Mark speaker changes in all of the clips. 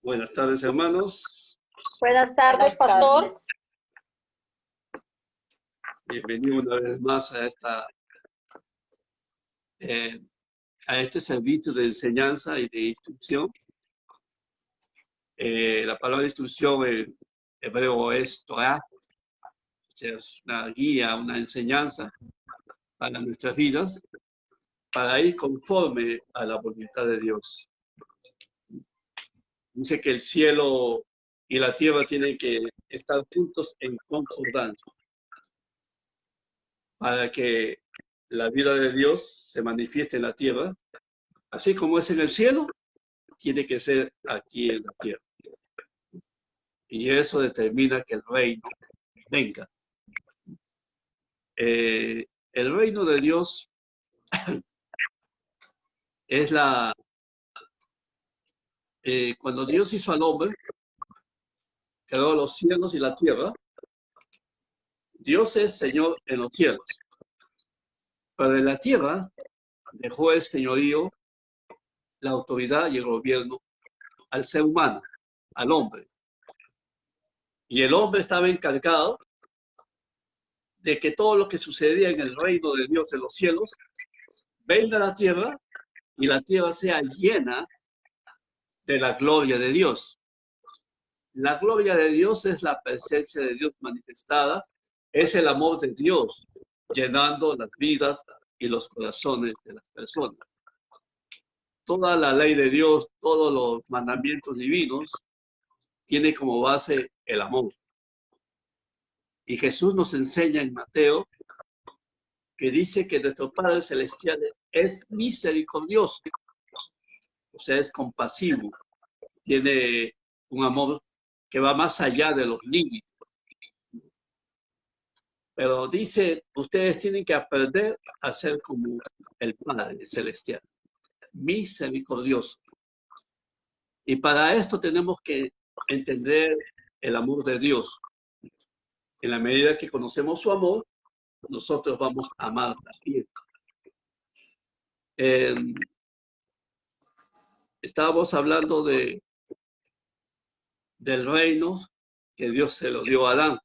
Speaker 1: Buenas tardes, hermanos.
Speaker 2: Buenas tardes, pastor.
Speaker 1: Bienvenido una vez más a este servicio de enseñanza y de instrucción. La palabra instrucción en hebreo es Torah, o sea, es una guía, una enseñanza para nuestras vidas, para ir conforme a la voluntad de Dios. Dice que el cielo y la tierra tienen que estar juntos en concordancia para que la vida de Dios se manifieste en la tierra, así como es en el cielo, tiene que ser aquí en la tierra. Y eso determina que el reino venga. El reino de Dios es cuando Dios hizo al hombre, creó los cielos y la tierra. Dios es Señor en los cielos, pero en la tierra dejó el señorío, la autoridad y el gobierno al ser humano, al hombre. Y el hombre estaba encargado de que todo lo que sucedía en el reino de Dios en los cielos venga a la tierra y la tierra sea llena de la gloria de Dios. La gloria de Dios es la presencia de Dios manifestada, es el amor de Dios llenando las vidas y los corazones de las personas. Toda la ley de Dios, todos los mandamientos divinos, tiene como base el amor. Y Jesús nos enseña en Mateo que dice que nuestro Padre Celestial es misericordioso, o sea, es compasivo, tiene un amor que va más allá de los límites. Pero dice, ustedes tienen que aprender a ser como el Padre Celestial, misericordioso. Y para esto tenemos que entender el amor de Dios. En la medida que conocemos su amor, nosotros vamos a amar también. Estábamos hablando del reino que Dios se lo dio a Adán.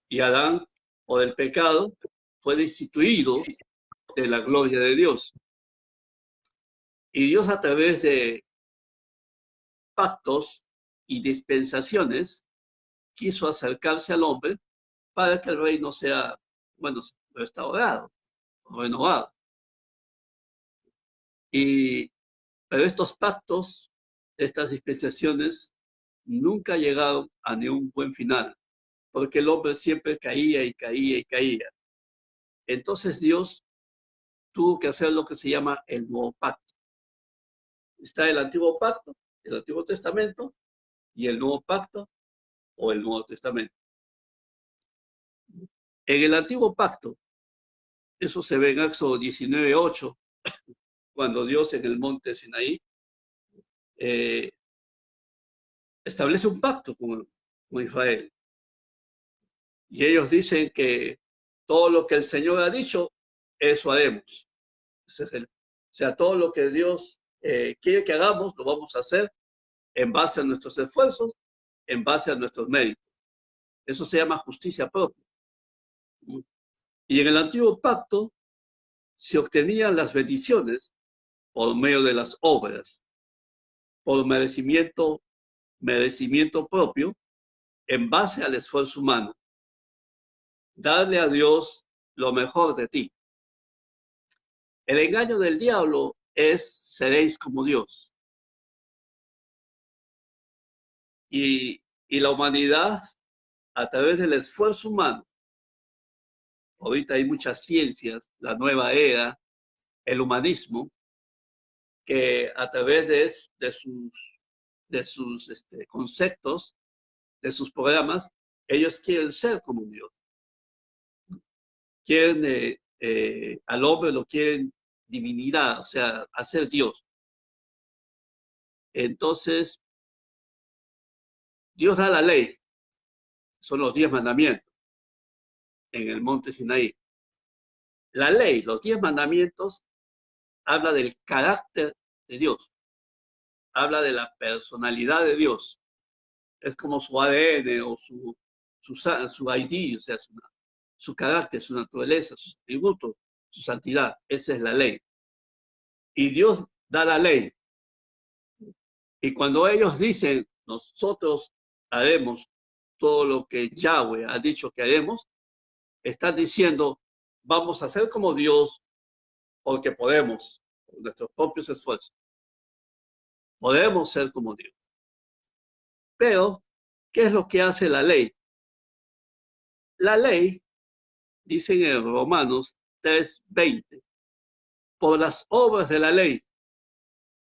Speaker 1: Y Adán, por el pecado, fue destituido de la gloria de Dios. Y Dios, a través de pactos y dispensaciones, quiso acercarse al hombre para que el reino sea, bueno, restaurado, renovado. Pero estos pactos, estas dispensaciones, nunca llegaron a ningún buen final, porque el hombre siempre caía y caía y caía. Entonces Dios tuvo que hacer lo que se llama el nuevo pacto. Está el antiguo pacto, el Antiguo Testamento, y el nuevo pacto o el Nuevo Testamento. En el antiguo pacto, eso se ve en Éxodo 19:8, cuando Dios en el monte Sinaí eh, establece un pacto con Israel. Y ellos dicen que todo lo que el Señor ha dicho, eso haremos. O sea, todo lo que Dios quiere que hagamos, lo vamos a hacer en base a nuestros esfuerzos, en base a nuestros méritos. Eso se llama justicia propia. Y en el antiguo pacto se obtenían las bendiciones por medio de las obras, por merecimiento propio, en base al esfuerzo humano. Darle a Dios lo mejor de ti. El engaño del diablo es: seréis como Dios. Y la humanidad, a través del esfuerzo humano, ahorita hay muchas ciencias, la nueva era, el humanismo, que a través de sus conceptos, de sus programas, ellos quieren ser como Dios. Quieren, al hombre lo quieren divinidad, o sea, hacer Dios. Entonces, Dios da la ley, son los 10 mandamientos en el monte Sinaí. La ley, los 10 mandamientos, habla del carácter de Dios. habla de la personalidad de Dios. Es como su ADN o su ID, o sea, su carácter, su naturaleza, sus atributos, su santidad. Esa es la ley. Y Dios da la ley. Y cuando ellos dicen, nosotros haremos todo lo que Yahweh ha dicho que haremos, están diciendo, vamos a ser como Dios porque podemos, con nuestros propios esfuerzos. Podemos ser como Dios. Pero, ¿qué es lo que hace la ley? La ley, dicen en Romanos 3:20, por las obras de la ley,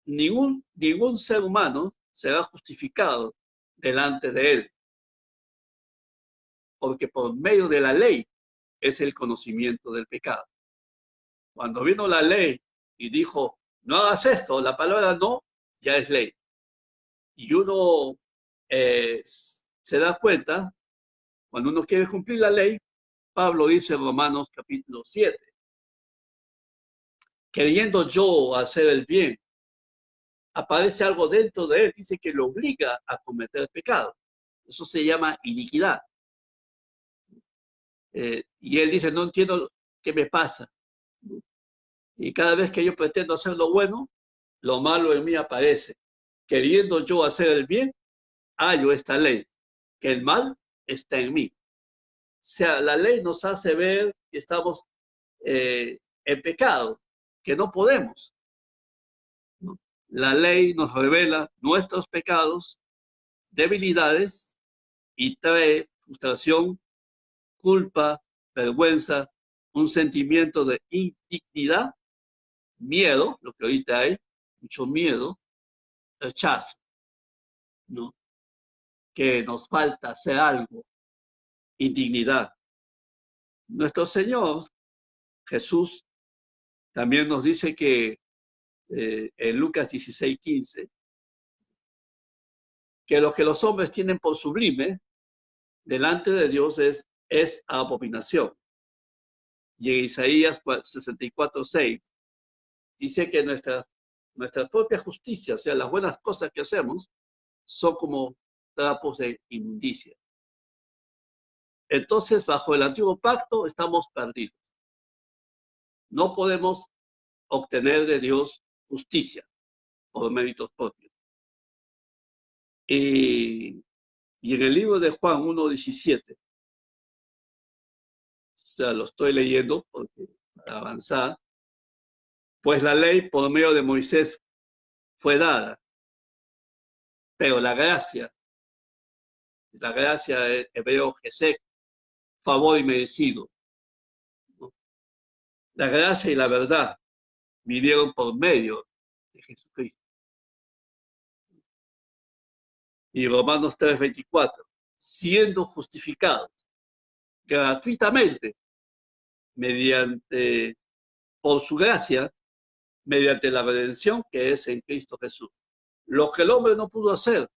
Speaker 1: ningún ser humano será justificado delante de él, porque por medio de la ley es el conocimiento del pecado. Cuando vino la ley y dijo, no hagas esto, la palabra no ya es ley. Y uno se da cuenta, cuando uno quiere cumplir la ley, Pablo dice en Romanos capítulo 7, queriendo yo hacer el bien, aparece algo dentro de él, dice que lo obliga a cometer pecado. Eso se llama iniquidad. Y él dice, no entiendo qué me pasa. Y cada vez que yo pretendo hacer lo bueno, lo malo en mí aparece. Queriendo yo hacer el bien, hallo esta ley, que el mal está en mí. O sea, la ley nos hace ver que estamos en pecado, que no podemos, ¿no? La ley nos revela nuestros pecados, debilidades y trae frustración, culpa, vergüenza, un sentimiento de indignidad, miedo, lo que ahorita hay, mucho miedo, rechazo, ¿no? Que nos falta hacer algo, indignidad. Nuestro Señor Jesús también nos dice que en Lucas 16:15, que lo que los hombres tienen por sublime delante de Dios es abominación. Y en Isaías 64:6 dice que nuestra propia justicia, o sea, las buenas cosas que hacemos, son como trapos de inmundicia. Entonces, bajo el antiguo pacto estamos perdidos. No podemos obtener de Dios justicia por méritos propios. Y en el libro de Juan 1:17, o sea, lo estoy leyendo porque para avanzar, pues la ley por medio de Moisés fue dada, pero la gracia hebreo Gesed, favor inmerecido, ¿no? La gracia y la verdad vinieron por medio de Jesucristo. Y Romanos 3:24, siendo justificados gratuitamente por su gracia, mediante la redención que es en Cristo Jesús. Lo que el hombre no pudo hacer,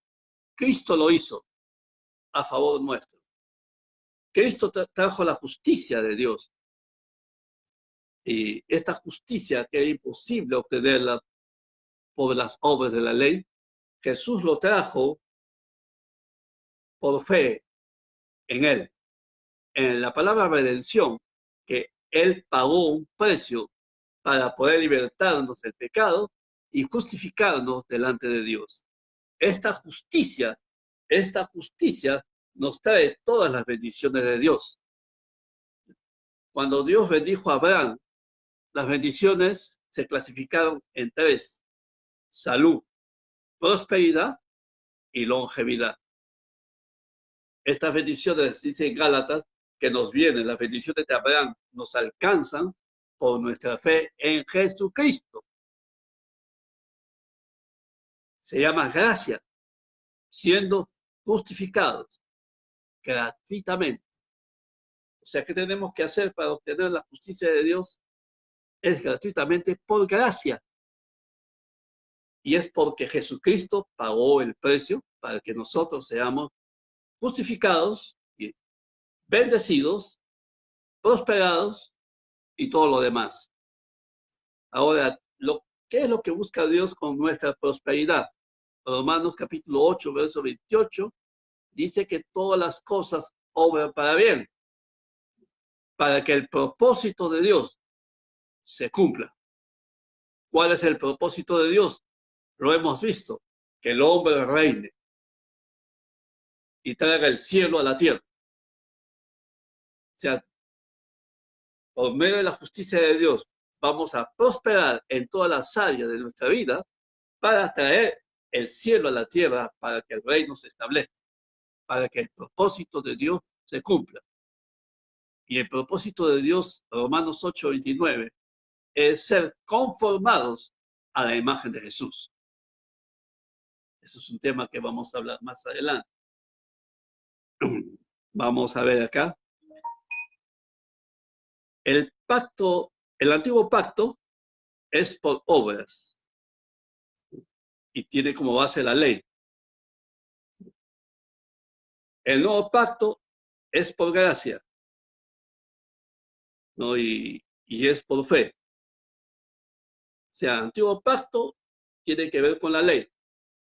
Speaker 1: Cristo lo hizo a favor nuestro. Cristo trajo la justicia de Dios. Y esta justicia que era imposible obtenerla por las obras de la ley, Jesús lo trajo por fe en Él. En la palabra redención, que Él pagó un precio para poder libertarnos del pecado y justificarnos delante de Dios. Esta justicia nos trae todas las bendiciones de Dios. Cuando Dios bendijo a Abraham, las bendiciones se clasificaron en tres: salud, prosperidad y longevidad. Estas bendiciones, dice en Gálatas, que nos vienen, las bendiciones de Abraham, nos alcanzan por nuestra fe en Jesucristo. Se llama gracia, siendo justificados gratuitamente. O sea, ¿qué tenemos que hacer para obtener la justicia de Dios? Es gratuitamente por gracia. Y es porque Jesucristo pagó el precio para que nosotros seamos justificados, y bendecidos, prosperados y todo lo demás. Ahora, ¿qué es lo que busca Dios con nuestra prosperidad? Romanos capítulo 8, verso 28, dice que todas las cosas obran para bien, para que el propósito de Dios se cumpla. ¿Cuál es el propósito de Dios? Lo hemos visto, que el hombre reine y traiga el cielo a la tierra. O sea, por medio de la justicia de Dios, vamos a prosperar en todas las áreas de nuestra vida para traer el cielo a la tierra, para que el reino se establezca, para que el propósito de Dios se cumpla. Y el propósito de Dios, Romanos 8:29, es ser conformados a la imagen de Jesús. Eso es un tema que vamos a hablar más adelante. Vamos a ver acá. El pacto, el antiguo pacto es por obras y tiene como base la ley. El nuevo pacto es por gracia, ¿no? Y es por fe. O sea, el antiguo pacto tiene que ver con la ley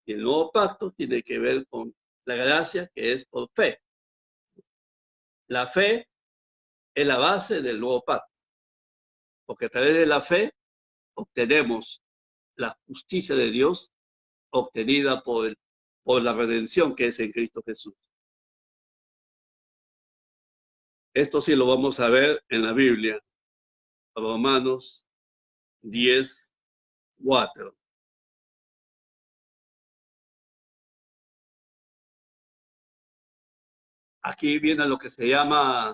Speaker 1: y el nuevo pacto tiene que ver con la gracia, que es por fe. La fe es la base del nuevo pacto, porque a través de la fe obtenemos la justicia de Dios obtenida por la redención que es en Cristo Jesús. Esto sí lo vamos a ver en la Biblia, Romanos 10:4. Aquí viene lo que se llama,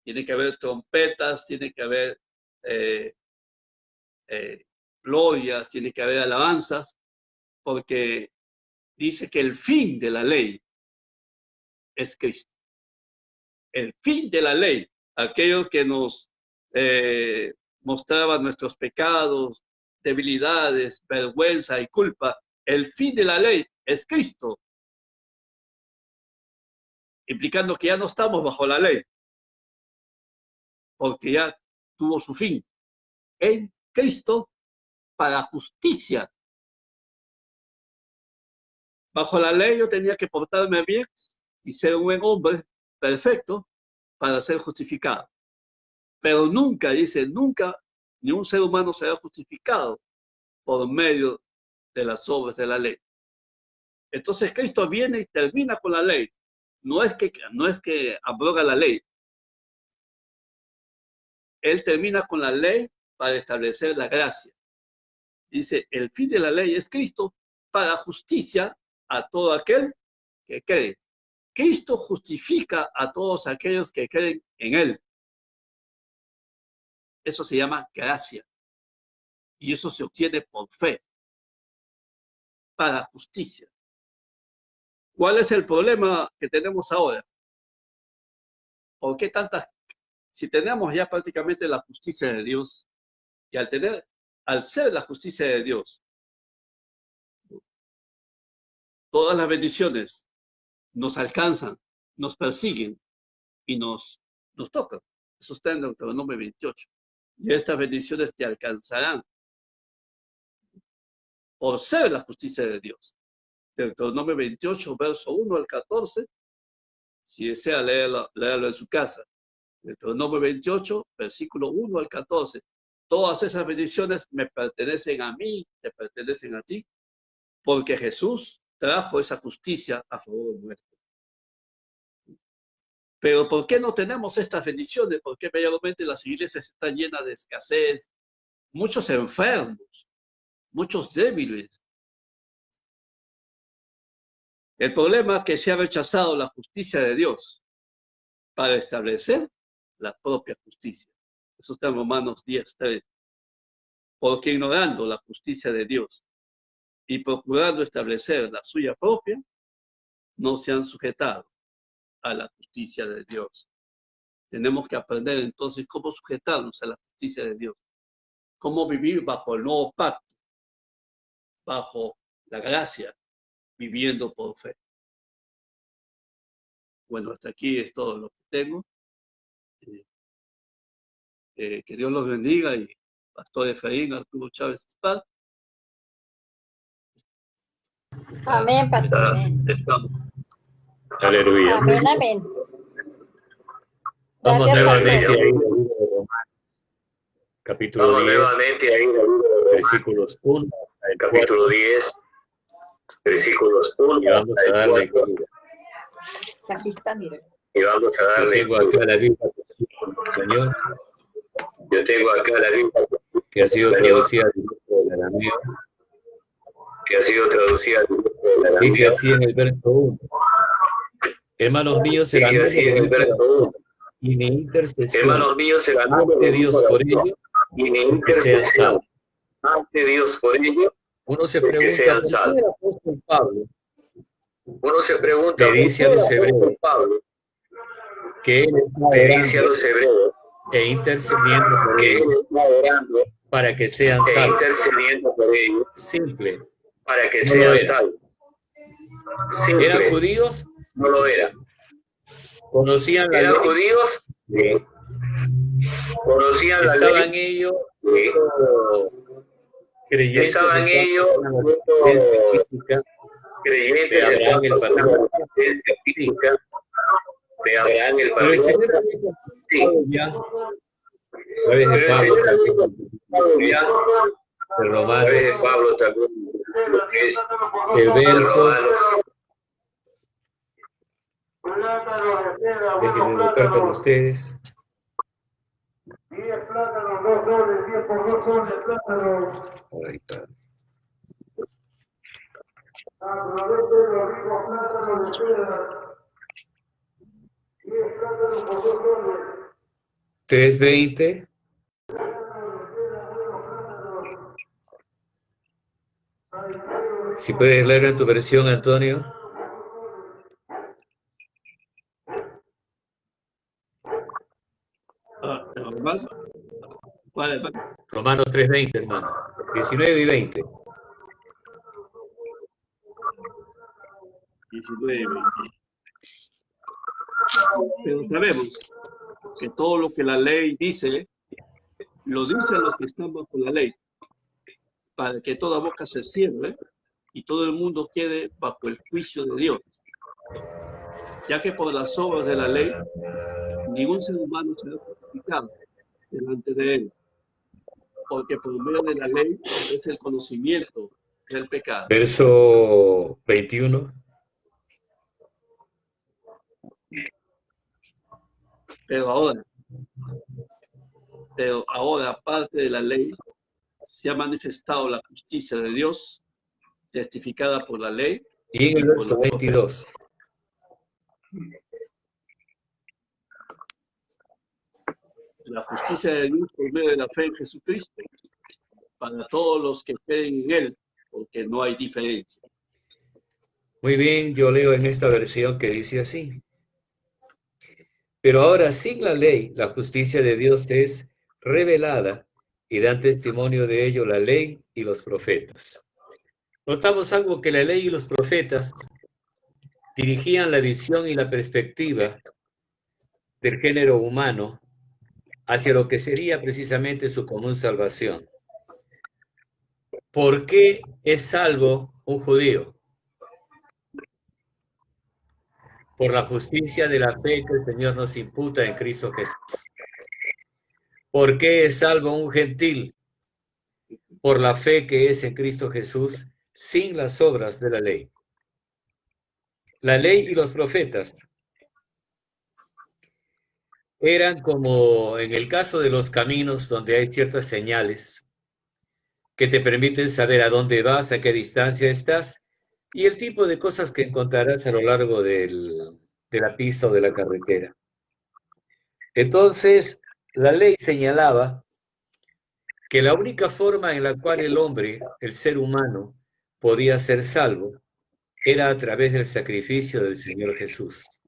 Speaker 1: tiene que haber trompetas, tiene que haber eh, glorias, tiene que haber alabanzas, porque dice que el fin de la ley es Cristo. El fin de la ley, aquellos que nos mostraban nuestros pecados, debilidades, vergüenza y culpa, el fin de la ley es Cristo, implicando que ya no estamos bajo la ley, porque ya tuvo su fin en Cristo para justicia. Bajo la ley yo tenía que portarme bien y ser un buen hombre perfecto para ser justificado. Pero nunca, dice, nunca ni un ser humano será justificado por medio de las obras de la ley. Entonces Cristo viene y termina con la ley. No es que abroga la ley. Él termina con la ley para establecer la gracia. Dice, el fin de la ley es Cristo para justicia a todo aquel que cree. Cristo justifica a todos aquellos que creen en Él. Eso se llama gracia. Y eso se obtiene por fe, para justicia. ¿Cuál es el problema que tenemos ahora? ¿Por qué tantas? Si tenemos ya prácticamente la justicia de Dios, y al ser la justicia de Dios, todas las bendiciones nos alcanzan, nos persiguen y nos tocan. Eso está en Deuteronomio 28. Y estas bendiciones te alcanzarán por ser la justicia de Dios. Deuteronomio 28, verso 1 al 14, si desea leerlo en su casa. Deuteronomio 28, versículo 1 al 14. Todas esas bendiciones me pertenecen a mí, te pertenecen a ti, porque Jesús trajo esa justicia a favor nuestro. Pero ¿por qué no tenemos estas bendiciones? ¿Por qué mayormente las iglesias están llenas de escasez? Muchos enfermos, muchos débiles. El problema es que se ha rechazado la justicia de Dios para establecer la propia justicia. Eso está en Romanos 10:3. Porque ignorando la justicia de Dios y procurando establecer la suya propia, no se han sujetado a la justicia de Dios. Tenemos que aprender entonces cómo sujetarnos a la justicia de Dios, cómo vivir bajo el nuevo pacto, bajo la gracia, viviendo por fe. Bueno, hasta aquí es todo lo que tengo. Que Dios los bendiga y Pastor Efraín, Arturo Chávez Espada.
Speaker 2: Amén, pastor.
Speaker 1: Estamos.
Speaker 3: Aleluya.
Speaker 2: Amén, amén.
Speaker 3: Vamos
Speaker 2: Gracias,
Speaker 3: nuevamente
Speaker 2: pastor.
Speaker 3: a ir al libro de Romanos, capítulo 10, versículos 1 al capítulo 10, versículos 1 y vamos a dar lectura.
Speaker 2: Se agita, mire.
Speaker 3: Y vamos a dar lectura. Yo tengo acá la Biblia español. Yo tengo acá la Biblia que ha sido traducida al arameo. Dice así en el verso 1. Hermanos míos, el amor y mi intercesión ante Dios por ello, que sean salvos. Uno se pregunta, ¿por qué el apóstol Pablo le dice a los hebreos que él está orando e intercediendo por ellos para que sean salvos? Simple. No lo era. ¿Eran judíos? No lo era. ¿Conocían la ley? ¿Eran judíos? Sí. ¿Conocían la ley? ¿Estaban ellos creyentes? ¿Estaban ellos física de Abraham el patriarca? De Abraham el patriarca. Pero el Señor ya, a través de Pablo también, de Romanos, el verso, déjenme buscar con ustedes.
Speaker 4: 10 plátanos, 2 soles, 10 por 2 soles, plátanos.
Speaker 3: Ahí está.
Speaker 4: Aproveche los ricos plátanos de piedra. 10 plátanos por 2 soles.
Speaker 3: 3:20. Si puedes leer en tu versión, Antonio.
Speaker 1: ¿Cuál es?
Speaker 3: Romanos 3:20, hermano. 19 y 20.
Speaker 1: 19 y 20. Pero sabemos que todo lo que la ley dice, lo dicen los que están bajo la ley, para que toda boca se cierre y todo el mundo quede bajo el juicio de Dios. Ya que por las obras de la ley, ningún ser humano será justificado delante de él, porque por medio de la ley es el conocimiento del pecado.
Speaker 3: Verso 21.
Speaker 1: Pero ahora, aparte de la ley, se ha manifestado la justicia de Dios, testificada por la ley.
Speaker 3: Y en el verso 22.
Speaker 1: La justicia de Dios por medio de la fe en Jesucristo, para todos los que creen en Él, porque no hay diferencia.
Speaker 3: Muy bien, yo leo en esta versión que dice así. Pero ahora sin la ley, la justicia de Dios es revelada y dan testimonio de ello la ley y los profetas. Notamos algo, que la ley y los profetas dirigían la visión y la perspectiva del género humano hacia lo que sería precisamente su común salvación. ¿Por qué es salvo un judío? Por la justicia de la fe que el Señor nos imputa en Cristo Jesús. ¿Por qué es salvo un gentil? Por la fe que es en Cristo Jesús, sin las obras de la ley. La ley y los profetas eran como en el caso de los caminos, donde hay ciertas señales que te permiten saber a dónde vas, a qué distancia estás, y el tipo de cosas que encontrarás a lo largo de la pista o de la carretera. Entonces, la ley señalaba que la única forma en la cual el hombre, el ser humano, podía ser salvo era a través del sacrificio del Señor Jesús.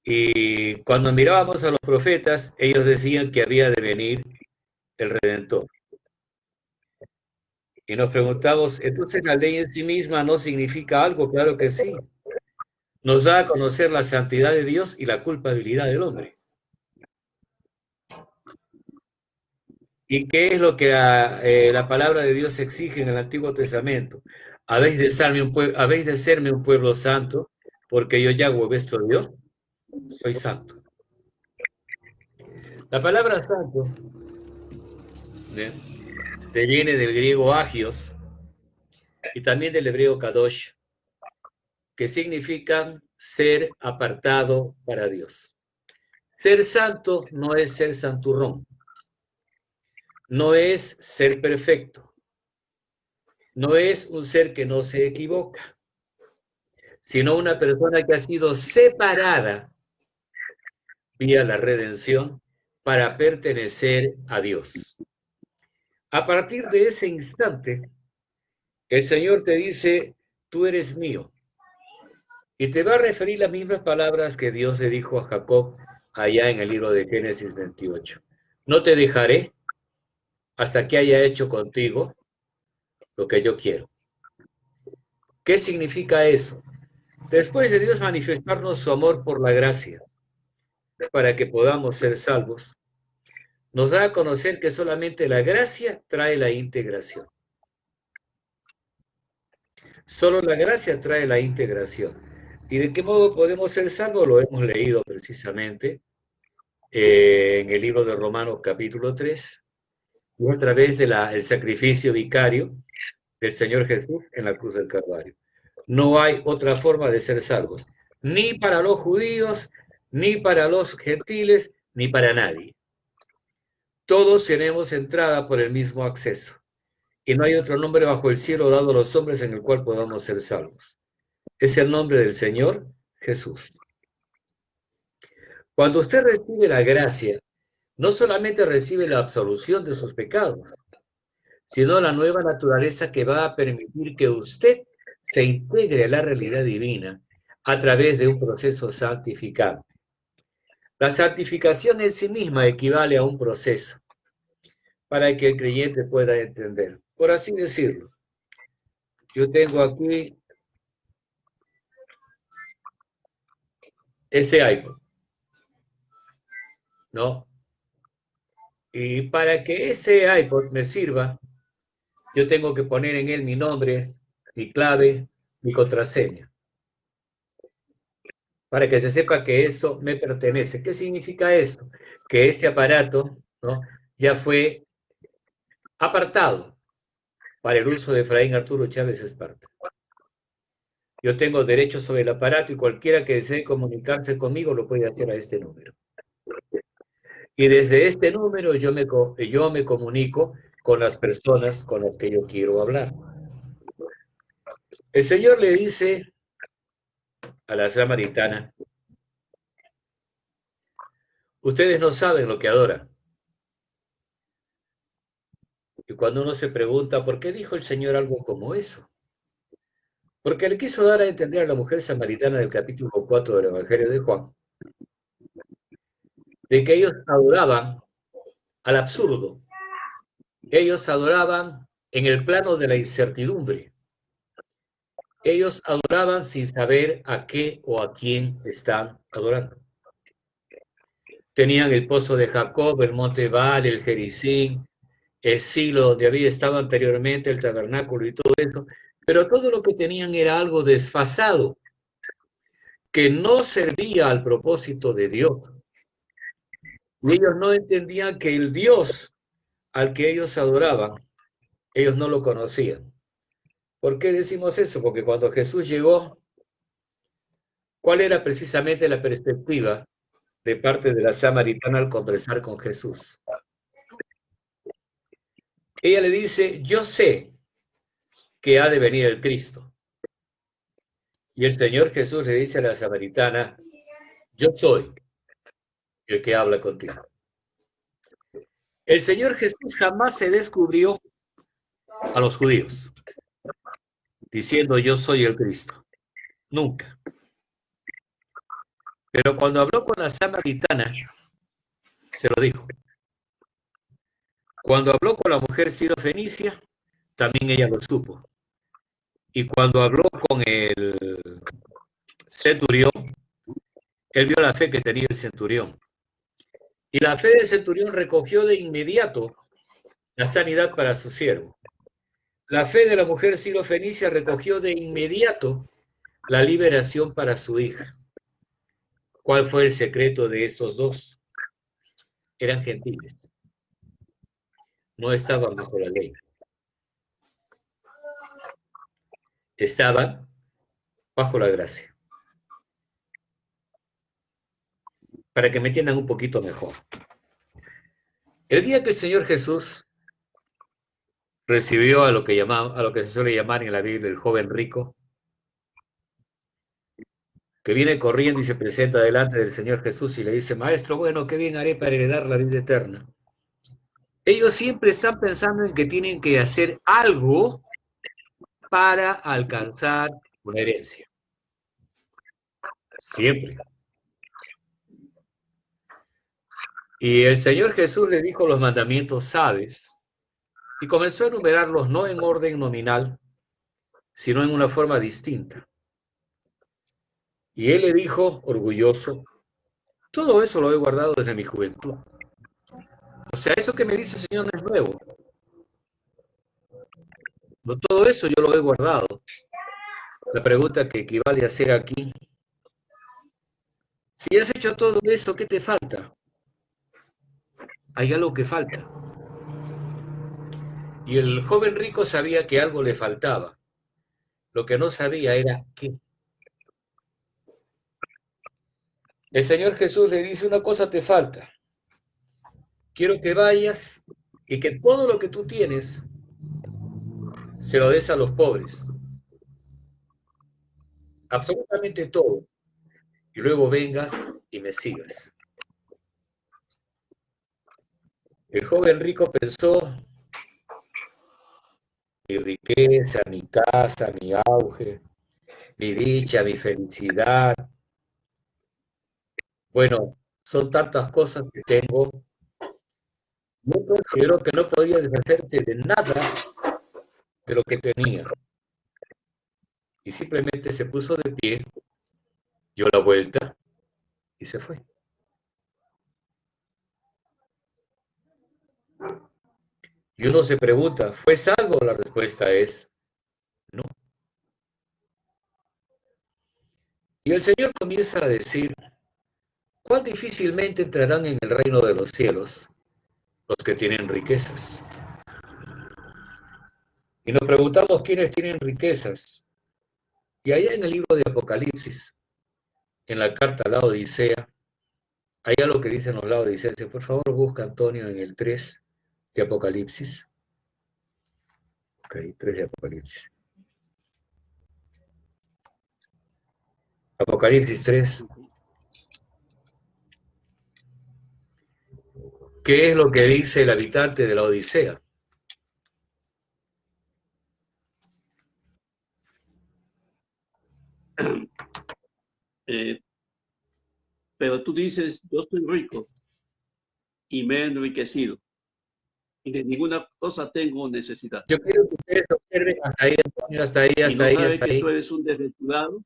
Speaker 3: Y cuando mirábamos a los profetas, ellos decían que había de venir el Redentor. Y nos preguntamos, ¿entonces la ley en sí misma no significa algo? Claro que sí. Nos da a conocer la santidad de Dios y la culpabilidad del hombre. ¿Y qué es lo que la palabra de Dios exige en el Antiguo Testamento? Habéis de serme un pueblo santo, porque yo, Yahweh, vuestro Dios, soy santo. La palabra santo viene del griego agios y también del hebreo kadosh, que significan ser apartado para Dios. Ser santo no es ser santurrón, no es ser perfecto, no es un ser que no se equivoca, sino una persona que ha sido separada vía la redención para pertenecer a Dios. A partir de ese instante, el Señor te dice, tú eres mío. Y te va a referir las mismas palabras que Dios le dijo a Jacob allá en el libro de Génesis 28. No te dejaré hasta que haya hecho contigo lo que yo quiero. ¿Qué significa eso? Después de Dios manifestarnos su amor por la gracia, para que podamos ser salvos, nos da a conocer que solamente la gracia trae la integración. Solo la gracia trae la integración. ¿Y de qué modo podemos ser salvos? Lo hemos leído precisamente en el libro de Romanos capítulo 3, y a través del sacrificio vicario del Señor Jesús en la cruz del Calvario. No hay otra forma de ser salvos, ni para los judíos, ni para los gentiles, ni para nadie. Todos tenemos entrada por el mismo acceso, y no hay otro nombre bajo el cielo dado a los hombres en el cual podamos ser salvos. Es el nombre del Señor Jesús. Cuando usted recibe la gracia, no solamente recibe la absolución de sus pecados, sino la nueva naturaleza que va a permitir que usted se integre a la realidad divina a través de un proceso santificante. La santificación en sí misma equivale a un proceso para que el creyente pueda entender. Por así decirlo, yo tengo aquí este iPod, ¿no? Y para que este iPod me sirva, yo tengo que poner en él mi nombre, mi clave, mi contraseña, para que se sepa que esto me pertenece. ¿Qué significa esto? Que este aparato, ¿no?, ya fue apartado para el uso de Efraín Arturo Chávez Esparta. Yo tengo derecho sobre el aparato y cualquiera que desee comunicarse conmigo lo puede hacer a este número. Y desde este número yo me comunico con las personas con las que yo quiero hablar. El Señor le dice a la samaritana, ustedes no saben lo que adoran. Y cuando uno se pregunta, ¿por qué dijo el Señor algo como eso? Porque le quiso dar a entender a la mujer samaritana del capítulo 4 del Evangelio de Juan, de que ellos adoraban al absurdo. Ellos adoraban en el plano de la incertidumbre. Ellos adoraban sin saber a qué o a quién están adorando. Tenían el pozo de Jacob, el monte Baal, el Gerizim, el Silo donde había estado anteriormente el tabernáculo y todo eso, pero todo lo que tenían era algo desfasado, que no servía al propósito de Dios. Y ellos no entendían que el Dios al que ellos adoraban, ellos no lo conocían. ¿Por qué decimos eso? Porque cuando Jesús llegó, ¿cuál era precisamente la perspectiva de parte de la samaritana al conversar con Jesús? Ella le dice, yo sé que ha de venir el Cristo. Y el Señor Jesús le dice a la samaritana, yo soy el que habla contigo. El Señor Jesús jamás se descubrió a los judíos diciendo yo soy el Cristo. Nunca. Pero cuando habló con la samaritana, se lo dijo. Cuando habló con la mujer sirofenicia, también ella lo supo. Y cuando habló con el centurión, él vio la fe que tenía el centurión. Y la fe del centurión recogió de inmediato la sanidad para su siervo. La fe de la mujer sirofenicia recogió de inmediato la liberación para su hija. ¿Cuál fue el secreto de estos dos? Eran gentiles. No estaban bajo la ley. Estaban bajo la gracia. Para que me entiendan un poquito mejor. El día que el Señor Jesús recibió a lo que se suele llamar en la Biblia el joven rico, que viene corriendo y se presenta delante del Señor Jesús y le dice: Maestro, bueno, ¿qué bien haré para heredar la vida eterna? Ellos siempre están pensando en que tienen que hacer algo para alcanzar una herencia. Siempre. Y el Señor Jesús le dijo los mandamientos, ¿sabes? Y comenzó a enumerarlos no en orden nominal, sino en una forma distinta. Y él le dijo, orgulloso, todo eso lo he guardado desde mi juventud. O sea, eso que me dice el Señor no es nuevo. No, todo eso yo lo he guardado. La pregunta que equivale a hacer aquí, si has hecho todo eso, ¿qué te falta? Hay algo que falta. Y el joven rico sabía que algo le faltaba. Lo que no sabía era qué. El Señor Jesús le dice: una cosa te falta. Quiero que vayas y que todo lo que tú tienes se lo des a los pobres. Absolutamente todo. Y luego vengas y me sigas. El joven rico pensó: mi riqueza, mi casa, mi auge, mi dicha, mi felicidad. Bueno, son tantas cosas que tengo. Yo considero que no podía deshacerse de nada de lo que tenía. Y simplemente se puso de pie, dio la vuelta y se fue. Y uno se pregunta, ¿fue salvo? La respuesta es no. Y el Señor comienza a decir: ¿cuán difícilmente entrarán en el reino de los cielos los que tienen riquezas? Y nos preguntamos quiénes tienen riquezas. Y allá en el libro de Apocalipsis, en la carta a la Odisea, hay algo que dicen los laodicenses. Por favor, busca, Antonio, en el 3 de Apocalipsis. Ok, 3 de Apocalipsis. Apocalipsis 3. ¿Qué es lo que dice el habitante de la Odisea?
Speaker 1: Pero tú dices, yo soy rico y me he enriquecido y de ninguna cosa tengo necesidad.
Speaker 3: Yo quiero que ustedes observen hasta ahí, Antonio, hasta ahí,
Speaker 1: ¿Y
Speaker 3: hasta
Speaker 1: no
Speaker 3: ahí,
Speaker 1: sabes
Speaker 3: hasta
Speaker 1: que
Speaker 3: ahí.
Speaker 1: tú eres un desventurado?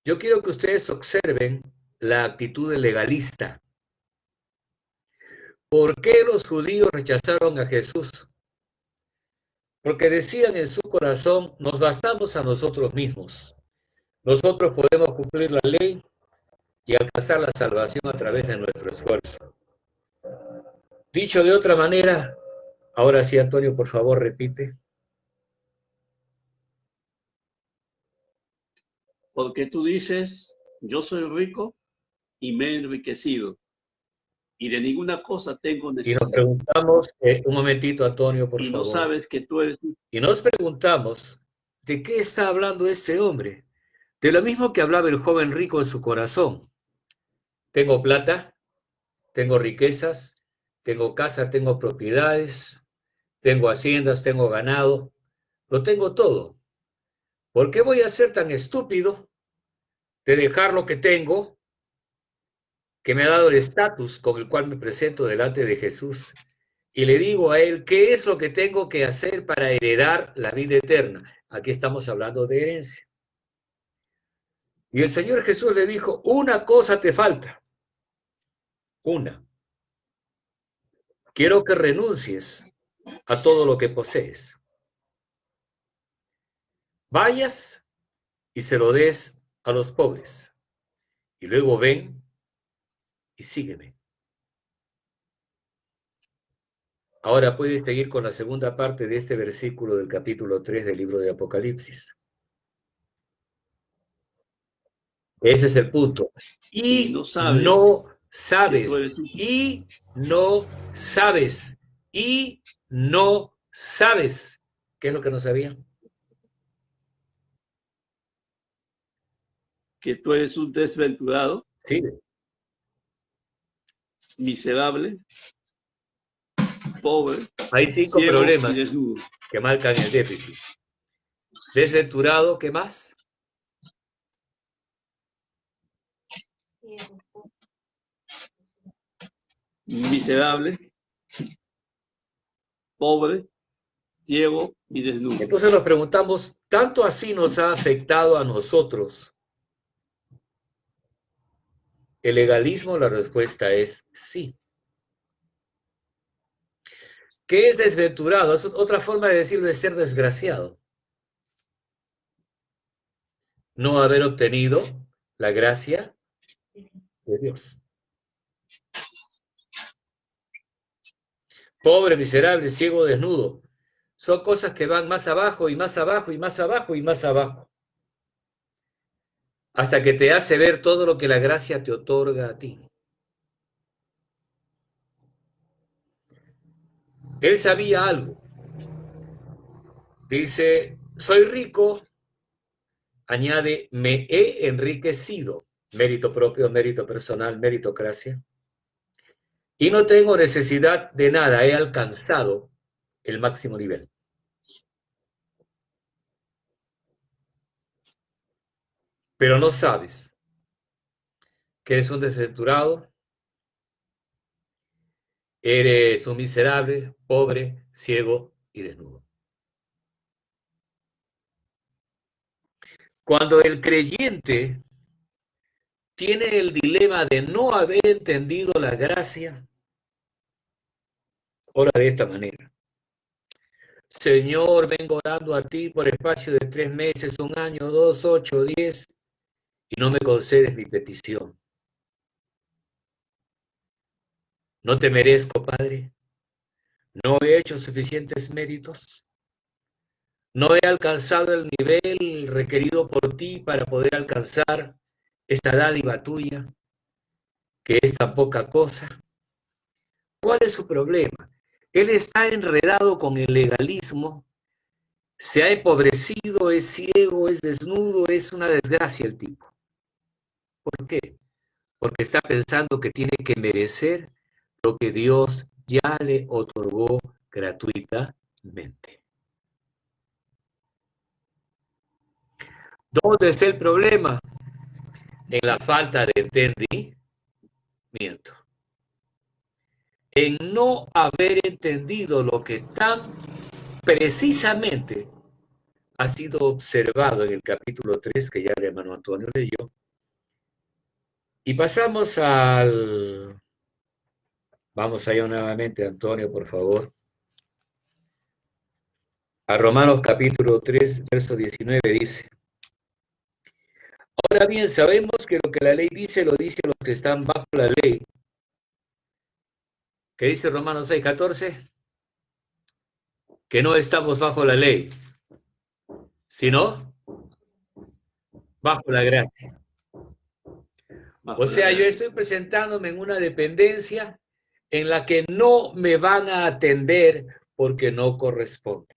Speaker 3: Yo quiero que ustedes observen la actitud del legalista. ¿Por qué los judíos rechazaron a Jesús? Porque decían en su corazón: nos bastamos a nosotros mismos. Nosotros podemos cumplir la ley y alcanzar la salvación a través de nuestro esfuerzo. Dicho de otra manera, ahora sí, Antonio, por favor, repite.
Speaker 1: Porque tú dices, yo soy rico y me he enriquecido y de ninguna cosa tengo
Speaker 3: Y nos
Speaker 1: necesidad.
Speaker 3: preguntamos, un momentito, Antonio, por
Speaker 1: Y no
Speaker 3: favor.
Speaker 1: sabes que tú eres...
Speaker 3: Y nos preguntamos, ¿de qué está hablando este hombre? De lo mismo que hablaba el joven rico en su corazón. Tengo plata, tengo riquezas, tengo casa, tengo propiedades, tengo haciendas, tengo ganado, lo tengo todo. ¿Por qué voy a ser tan estúpido de dejar lo que tengo, que me ha dado el estatus con el cual me presento delante de Jesús? Y le digo a él, ¿qué es lo que tengo que hacer para heredar la vida eterna? Aquí estamos hablando de herencia. Y el Señor Jesús le dijo: una cosa te falta. Una. Quiero que renuncies a todo lo que posees. Vayas y se lo des a los pobres. Y luego ven y sígueme. Ahora puedes seguir con la segunda parte de este versículo del capítulo 3 del libro de Apocalipsis. Ese es el punto. Y no sabes, y no sabes, y no sabes. ¿Qué es lo que no sabía?
Speaker 1: Que tú eres un desventurado,
Speaker 3: Sí.
Speaker 1: miserable, pobre,
Speaker 3: Hay 5
Speaker 1: ciego
Speaker 3: problemas
Speaker 1: y desnudo.
Speaker 3: que marcan el déficit. Desventurado, ¿qué más?
Speaker 1: Miserable, pobre, ciego y desnudo.
Speaker 3: Entonces nos preguntamos, ¿tanto así nos ha afectado a nosotros el legalismo? La respuesta es sí. ¿Qué es desventurado? Es otra forma de decirlo, es ser desgraciado. No haber obtenido la gracia de Dios. Pobre, miserable, ciego, desnudo. Son cosas que van más abajo y más abajo y más abajo y más abajo. Hasta que te hace ver todo lo que la gracia te otorga a ti. Él sabía algo. Dice, soy rico, añade, me he enriquecido. Mérito propio, mérito personal, meritocracia. Y no tengo necesidad de nada, he alcanzado el máximo nivel. Pero no sabes que eres un desventurado, eres un miserable, pobre, ciego y desnudo. Cuando el creyente tiene el dilema de no haber entendido la gracia, ora de esta manera. Señor, vengo orando a ti por espacio de 3 meses, 1 año, 2, 8, 10, y no me concedes mi petición. No te merezco, Padre. No he hecho suficientes méritos. No he alcanzado el nivel requerido por ti para poder alcanzar esta dádiva tuya, que es tan poca cosa. ¿Cuál es su problema? Él está enredado con el legalismo, se ha empobrecido, es ciego, es desnudo, es una desgracia el tipo. ¿Por qué? Porque está pensando que tiene que merecer lo que Dios ya le otorgó gratuitamente. ¿Dónde está el problema? En la falta de entendimiento. En no haber entendido lo que tan precisamente ha sido observado en el capítulo 3 que ya el hermano Antonio leyó. Y pasamos al... Vamos allá nuevamente, Antonio, por favor. A Romanos capítulo 3, verso 19 dice: ahora bien, sabemos que lo que la ley dice, lo dice a los que están bajo la ley. ¿Qué dice Romanos 6, 14? Que no estamos bajo la ley, sino bajo la gracia. O sea, yo estoy presentándome en una dependencia en la que no me van a atender porque no corresponde.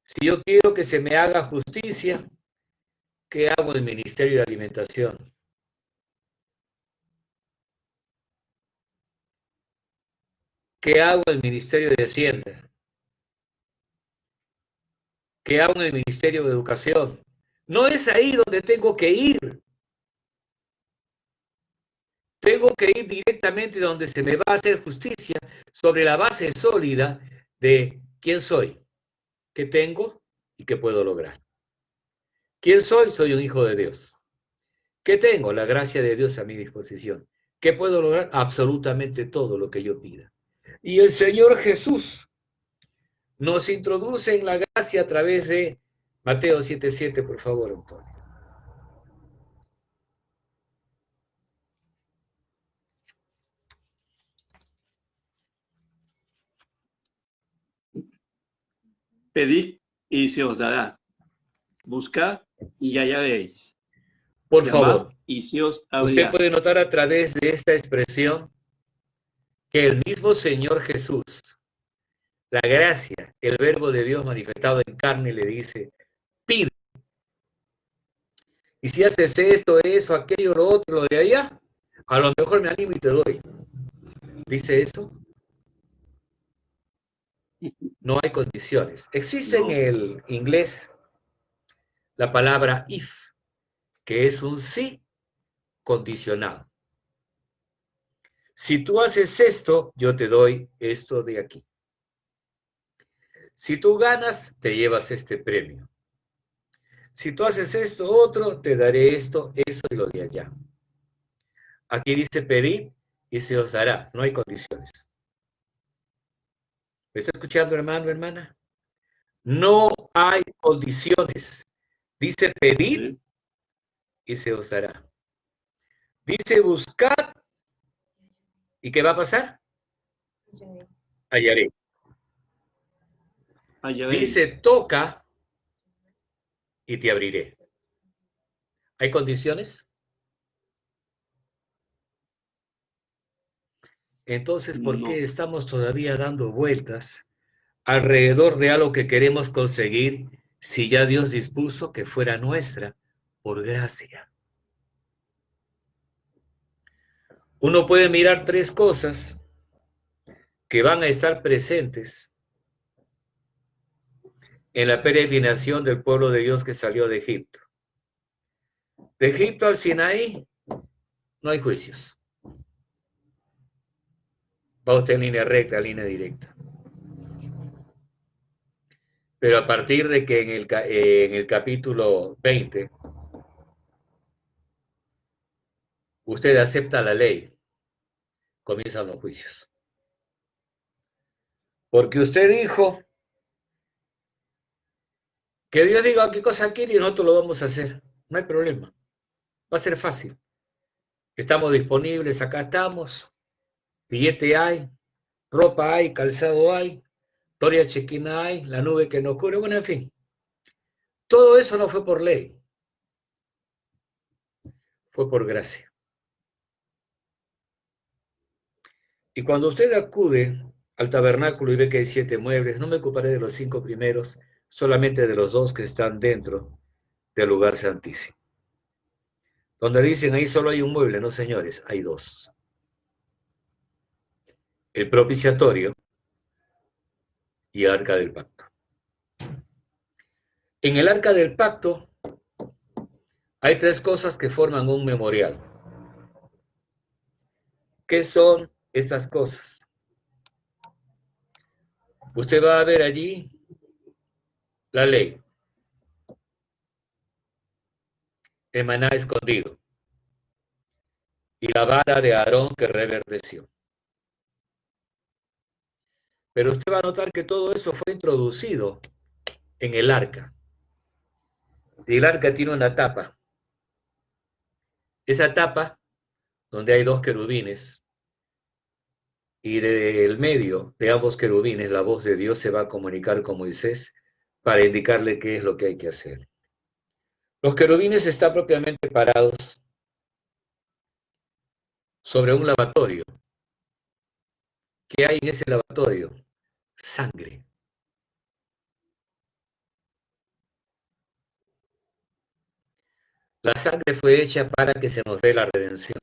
Speaker 3: Si yo quiero que se me haga justicia, ¿qué hago en el Ministerio de Alimentación? ¿Qué hago en el Ministerio de Hacienda? ¿Qué hago en el Ministerio de Educación? No es ahí donde tengo que ir. Tengo que ir directamente donde se me va a hacer justicia sobre la base sólida de quién soy, qué tengo y qué puedo lograr. ¿Quién soy? Soy un hijo de Dios. ¿Qué tengo? La gracia de Dios a mi disposición. ¿Qué puedo lograr? Absolutamente todo lo que yo pida. Y el Señor Jesús nos introduce en la gracia a través de Mateo 7:7, por favor, Antonio.
Speaker 1: Pedid y se os dará. Buscad y hallaréis.
Speaker 3: Por
Speaker 1: Llamad
Speaker 3: favor,
Speaker 1: y se os
Speaker 3: usted
Speaker 1: abrirá.
Speaker 3: puede notar a través de esta expresión que el mismo Señor Jesús, la gracia, el verbo de Dios manifestado en carne, le dice, pide. Y si haces esto, eso, aquello, lo otro, lo de allá, a lo mejor me animo y te doy. ¿Dice eso? No hay condiciones. Existe en
Speaker 1: No.
Speaker 3: el inglés la palabra if, que es un sí condicionado. Si tú haces esto, yo te doy esto de aquí. Si tú ganas, te llevas este premio. Si tú haces esto otro, te daré esto, eso y lo de allá. Aquí dice pedir y se os dará. No hay condiciones. ¿Me está escuchando, hermano, hermana? No hay condiciones. Dice pedir
Speaker 1: Sí.
Speaker 3: y se os dará. Dice buscar. ¿Y qué va a pasar? Hallaré.
Speaker 1: Hallaréis.
Speaker 3: Dice toca y te abriré. ¿Hay condiciones? Entonces, ¿por
Speaker 1: No.
Speaker 3: qué estamos todavía dando vueltas alrededor de algo que queremos conseguir si ya Dios dispuso que fuera nuestra por gracia? Uno puede mirar tres cosas que van a estar presentes en la peregrinación del pueblo de Dios que salió de Egipto. De Egipto al Sinaí no hay juicios. Va usted en línea recta, línea directa. Pero a partir de que en el capítulo 20 usted acepta la ley, comienzan los juicios. Porque usted dijo que Dios diga qué cosa quiere y nosotros lo vamos a hacer. No hay problema. Va a ser fácil. Estamos disponibles, acá estamos. Billete hay, ropa hay, calzado hay, Toria chequina hay, la nube que nos cubre. Bueno, en fin. Todo eso no fue por ley. Fue por gracia. Y cuando usted acude al tabernáculo y ve que hay 7 muebles, no me ocuparé de los 5 primeros, solamente de los 2 que están dentro del lugar santísimo. Donde dicen ahí solo hay un mueble, no señores, hay 2. El propiciatorio y el arca del pacto. En el arca del pacto hay 3 cosas que forman un memorial. ¿Qué son estas cosas? Usted va a ver allí la ley, el maná escondido y la vara de Aarón que reverdeció. Pero usted va a notar que todo eso fue introducido en el arca. Y el arca tiene una tapa. Esa tapa, donde hay 2 querubines, y del medio de ambos querubines la voz de Dios se va a comunicar con Moisés para indicarle qué es lo que hay que hacer. Los querubines están propiamente parados sobre un lavatorio. ¿Qué hay en ese lavatorio? Sangre. La sangre fue hecha para que se nos dé la redención.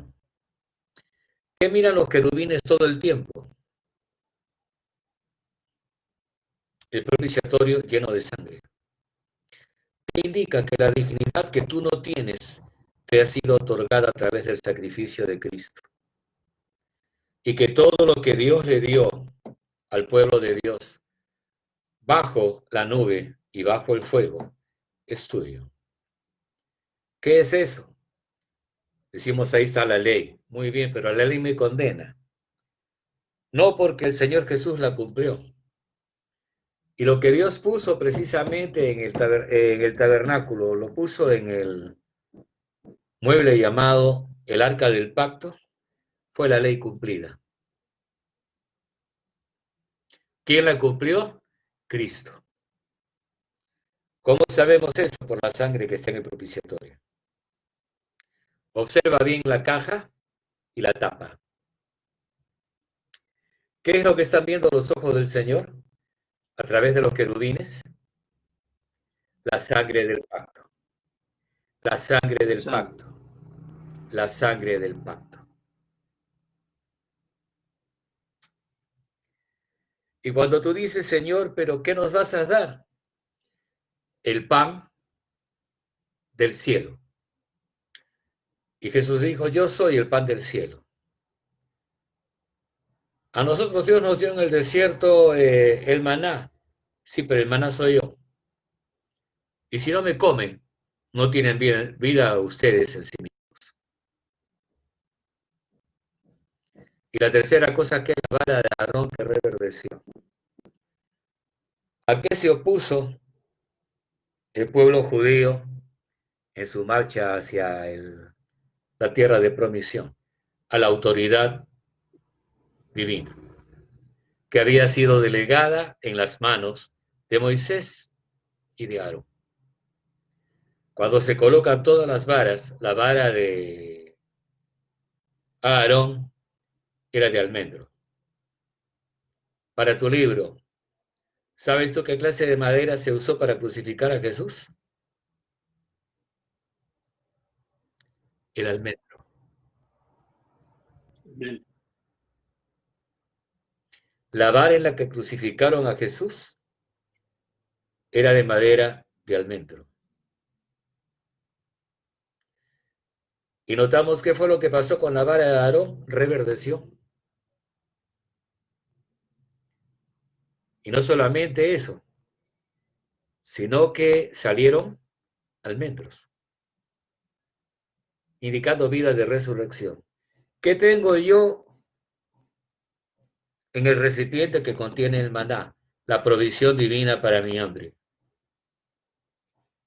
Speaker 3: ¿Qué miran los querubines todo el tiempo? El propiciatorio lleno de sangre. ¿Qué indica? Que la dignidad que tú no tienes te ha sido otorgada a través del sacrificio de Cristo. Y que todo lo que Dios le dio al pueblo de Dios, bajo la nube y bajo el fuego, es tuyo. ¿Qué es eso? Decimos, ahí está la ley. Muy bien, pero la ley me condena. No, porque el Señor Jesús la cumplió. Y lo que Dios puso precisamente en el tabernáculo, lo puso en el mueble llamado el Arca del Pacto, fue la ley cumplida. ¿Quién la cumplió? Cristo. ¿Cómo sabemos eso? Por la sangre que está en el propiciatorio. Observa bien la caja y la tapa. ¿Qué es lo que están viendo los ojos del Señor a través de los querubines? La sangre del pacto. La sangre del pacto. La sangre del pacto. Y cuando tú dices, Señor, ¿pero qué nos vas a dar? El pan del cielo. Y Jesús dijo, yo soy el pan del cielo. A nosotros Dios nos dio en el desierto el maná. Sí, pero el maná soy yo. Y si no me comen, no tienen vida ustedes en sí mismos. Y la tercera cosa que es la vara de Aarón que reverdeció. ¿A qué se opuso el pueblo judío en su marcha hacia la tierra de promisión? A la autoridad divina, que había sido delegada en las manos de Moisés y de Aarón. Cuando se colocan todas las varas, la vara de Aarón era de almendro. Para tu libro, ¿sabes tú qué clase de madera se usó para crucificar a Jesús? El almendro.
Speaker 1: Bien.
Speaker 3: La vara en la que crucificaron a Jesús era de madera de almendro. Y notamos qué fue lo que pasó con la vara de Aarón, reverdeció. Y no solamente eso, sino que salieron almendros, indicando vida de resurrección. ¿Qué tengo yo en el recipiente que contiene el maná? La provisión divina para mi hambre.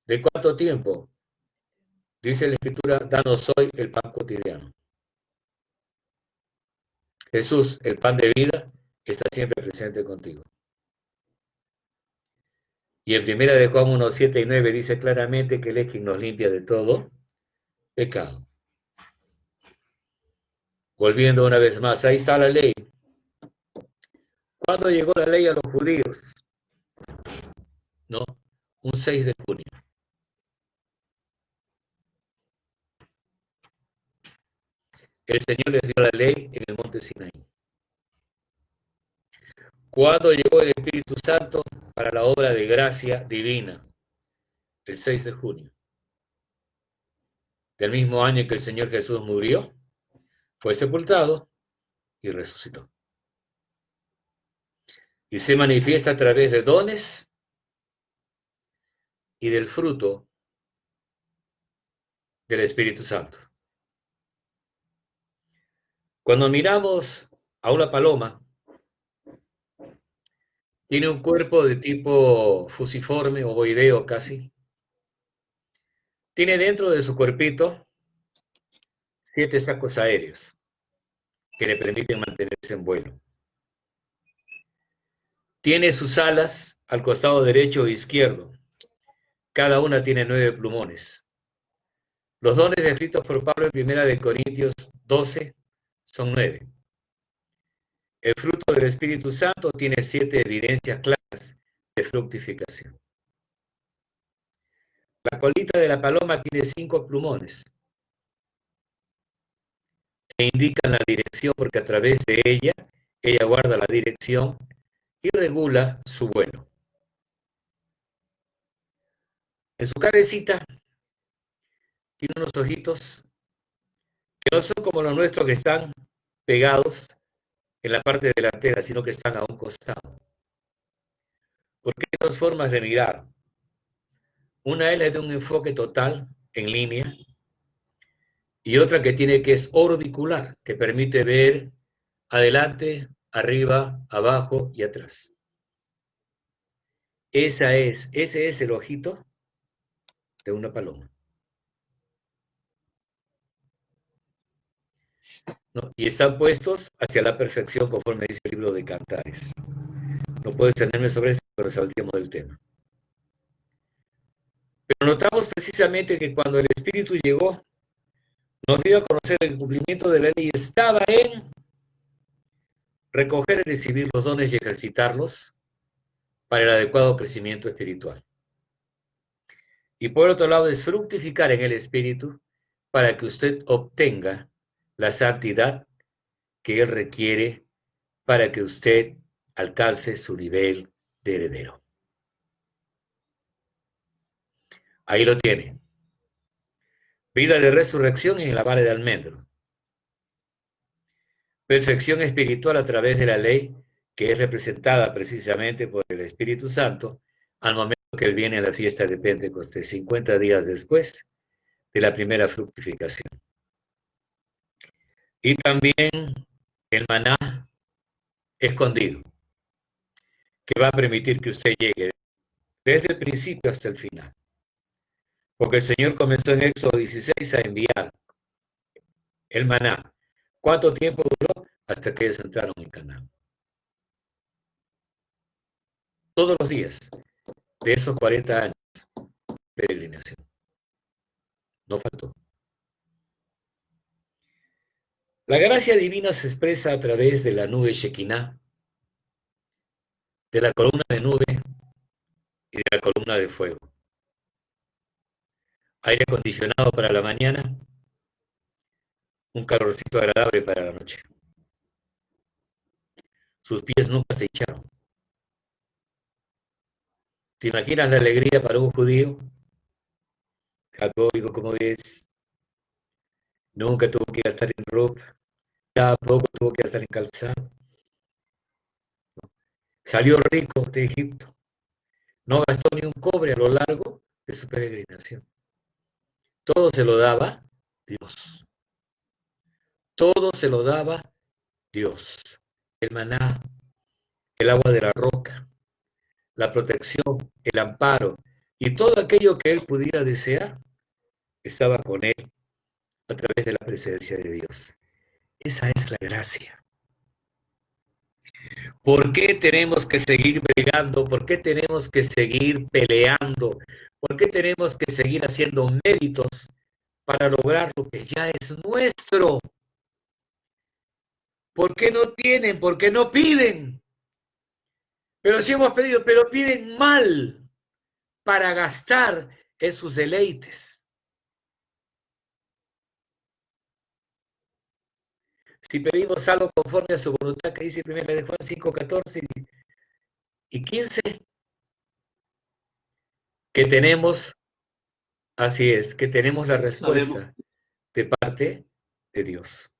Speaker 3: ¿De cuánto tiempo? Dice la Escritura, danos hoy el pan cotidiano. Jesús, el pan de vida, está siempre presente contigo. Y en 1 de Juan 1, 7 y 9 dice claramente que Él es quien nos limpia de todo pecado. Volviendo una vez más, ahí está la ley. ¿Cuándo llegó la ley a los judíos? No, un 6 de junio. El Señor les dio la ley en el monte Sinaí. ¿Cuándo llegó el Espíritu Santo para la obra de gracia divina? El 6 de junio. Del mismo año en que el Señor Jesús murió, fue sepultado y resucitó. Y se manifiesta a través de dones y del fruto del Espíritu Santo. Cuando miramos a una paloma, tiene un cuerpo de tipo fusiforme, ovoideo casi. Tiene dentro de su cuerpito 7 sacos aéreos que le permiten mantenerse en vuelo. Tiene sus alas al costado derecho e izquierdo. Cada una tiene 9 plumones. Los dones descritos por Pablo en 1 Corintios 12 son 9. El fruto del Espíritu Santo tiene 7 evidencias claras de fructificación. La colita de la paloma tiene 5 plumones e indican la dirección porque a través de ella guarda la dirección y regula su vuelo. En su cabecita tiene unos ojitos que no son como los nuestros que están pegados en la parte delantera, sino que están a un costado. Porque hay 2 formas de mirar. Una es la de un enfoque total, en línea, y otra que es orbicular, que permite ver adelante, arriba, abajo y atrás. Ese es el ojito de una paloma. ¿No? Y están puestos hacia la perfección, conforme dice el libro de Cantares. No puedo extenderme sobre esto, pero saltemos del tema. Pero notamos precisamente que cuando el Espíritu llegó, nos dio a conocer el cumplimiento de la ley, estaba en recoger y recibir los dones y ejercitarlos para el adecuado crecimiento espiritual. Y por otro lado, es fructificar en el Espíritu para que usted obtenga la santidad que Él requiere para que usted alcance su nivel de heredero. Ahí lo tiene. Vida de resurrección en la vara de almendro. Perfección espiritual a través de la ley, que es representada precisamente por el Espíritu Santo al momento que Él viene a la fiesta de Pentecostés, 50 días después de la primera fructificación. Y también el maná escondido, que va a permitir que usted llegue desde el principio hasta el final. Porque el Señor comenzó en Éxodo 16 a enviar el maná. ¿Cuánto tiempo duró? Hasta que ellos entraron en Canaán. Todos los días de esos 40 años de peregrinación. No faltó. La gracia divina se expresa a través de la nube Shekinah, de la columna de nube y de la columna de fuego. Aire acondicionado para la mañana, un calorcito agradable para la noche. Sus pies nunca se hincharon. ¿Te imaginas la alegría para un judío católico como es? Nunca tuvo que gastar en ropa, tampoco tuvo que gastar en calzado. Salió rico de Egipto. No gastó ni un cobre a lo largo de su peregrinación. Todo se lo daba Dios. Todo se lo daba Dios. El maná, el agua de la roca, la protección, el amparo y todo aquello que él pudiera desear estaba con él a través de la presencia de Dios. Esa es la gracia. ¿Por qué tenemos que seguir bregando? ¿Por qué tenemos que seguir peleando? ¿Por qué tenemos que seguir haciendo méritos para lograr lo que ya es nuestro? ¿Por qué no tienen? ¿Por qué no piden? Pero sí hemos pedido, pero piden mal para gastar en sus deleites. Si pedimos algo conforme a su voluntad, que dice 1 de Juan 5, 14 y 15, que tenemos, así es, que tenemos la respuesta de parte de Dios,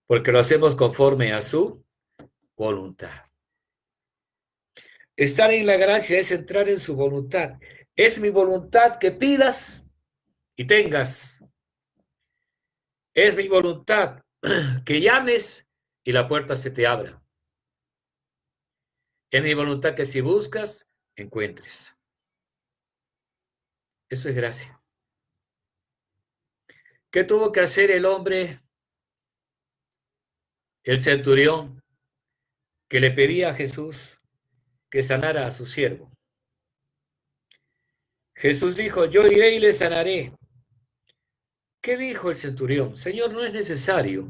Speaker 3: porque lo hacemos conforme a su voluntad. Estar en la gracia es entrar en su voluntad. Es mi voluntad que pidas y tengas. Es mi voluntad que llames y la puerta se te abra. Es mi voluntad que si buscas, encuentres. Eso es gracia. ¿Qué tuvo que hacer el hombre, el centurión, que le pedía a Jesús que sanara a su siervo? Jesús dijo, yo iré y le sanaré. ¿Qué dijo el centurión? Señor, no es necesario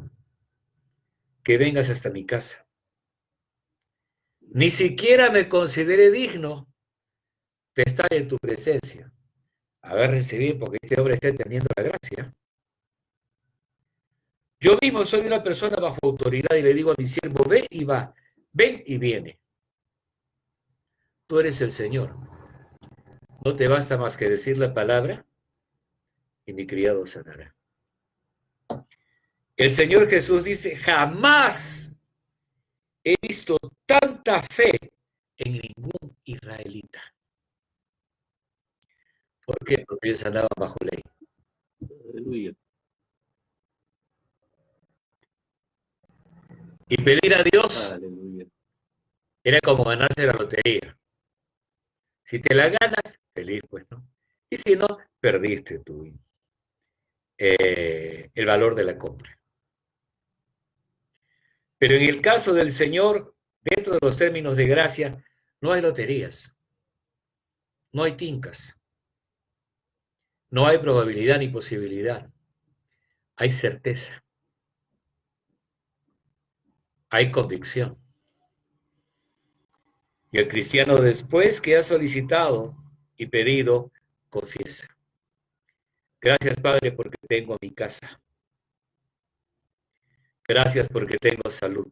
Speaker 3: que vengas hasta mi casa. Ni siquiera me consideré digno de estar en tu presencia. A ver, recibir, porque este hombre está entendiendo la gracia. Yo mismo soy una persona bajo autoridad y le digo a mi siervo, ve y va, ven y viene. Tú eres el Señor. No te basta más que decir la palabra y mi criado sanará. El Señor Jesús dice, jamás he visto tanta fe en ningún israelita. ¿Por qué? Porque ellos andaban bajo ley.
Speaker 1: Aleluya.
Speaker 3: Y pedir a Dios
Speaker 1: Aleluya.
Speaker 3: Era como ganarse la lotería. Si te la ganas, feliz, pues, ¿no? Y si no, perdiste el valor de la compra. Pero en el caso del Señor, dentro de los términos de gracia, no hay loterías, no hay tincas, no hay probabilidad ni posibilidad. Hay certeza, hay convicción. Y el cristiano, después que ha solicitado y pedido, confiesa. Gracias, Padre, porque tengo mi casa. Gracias porque tengo salud.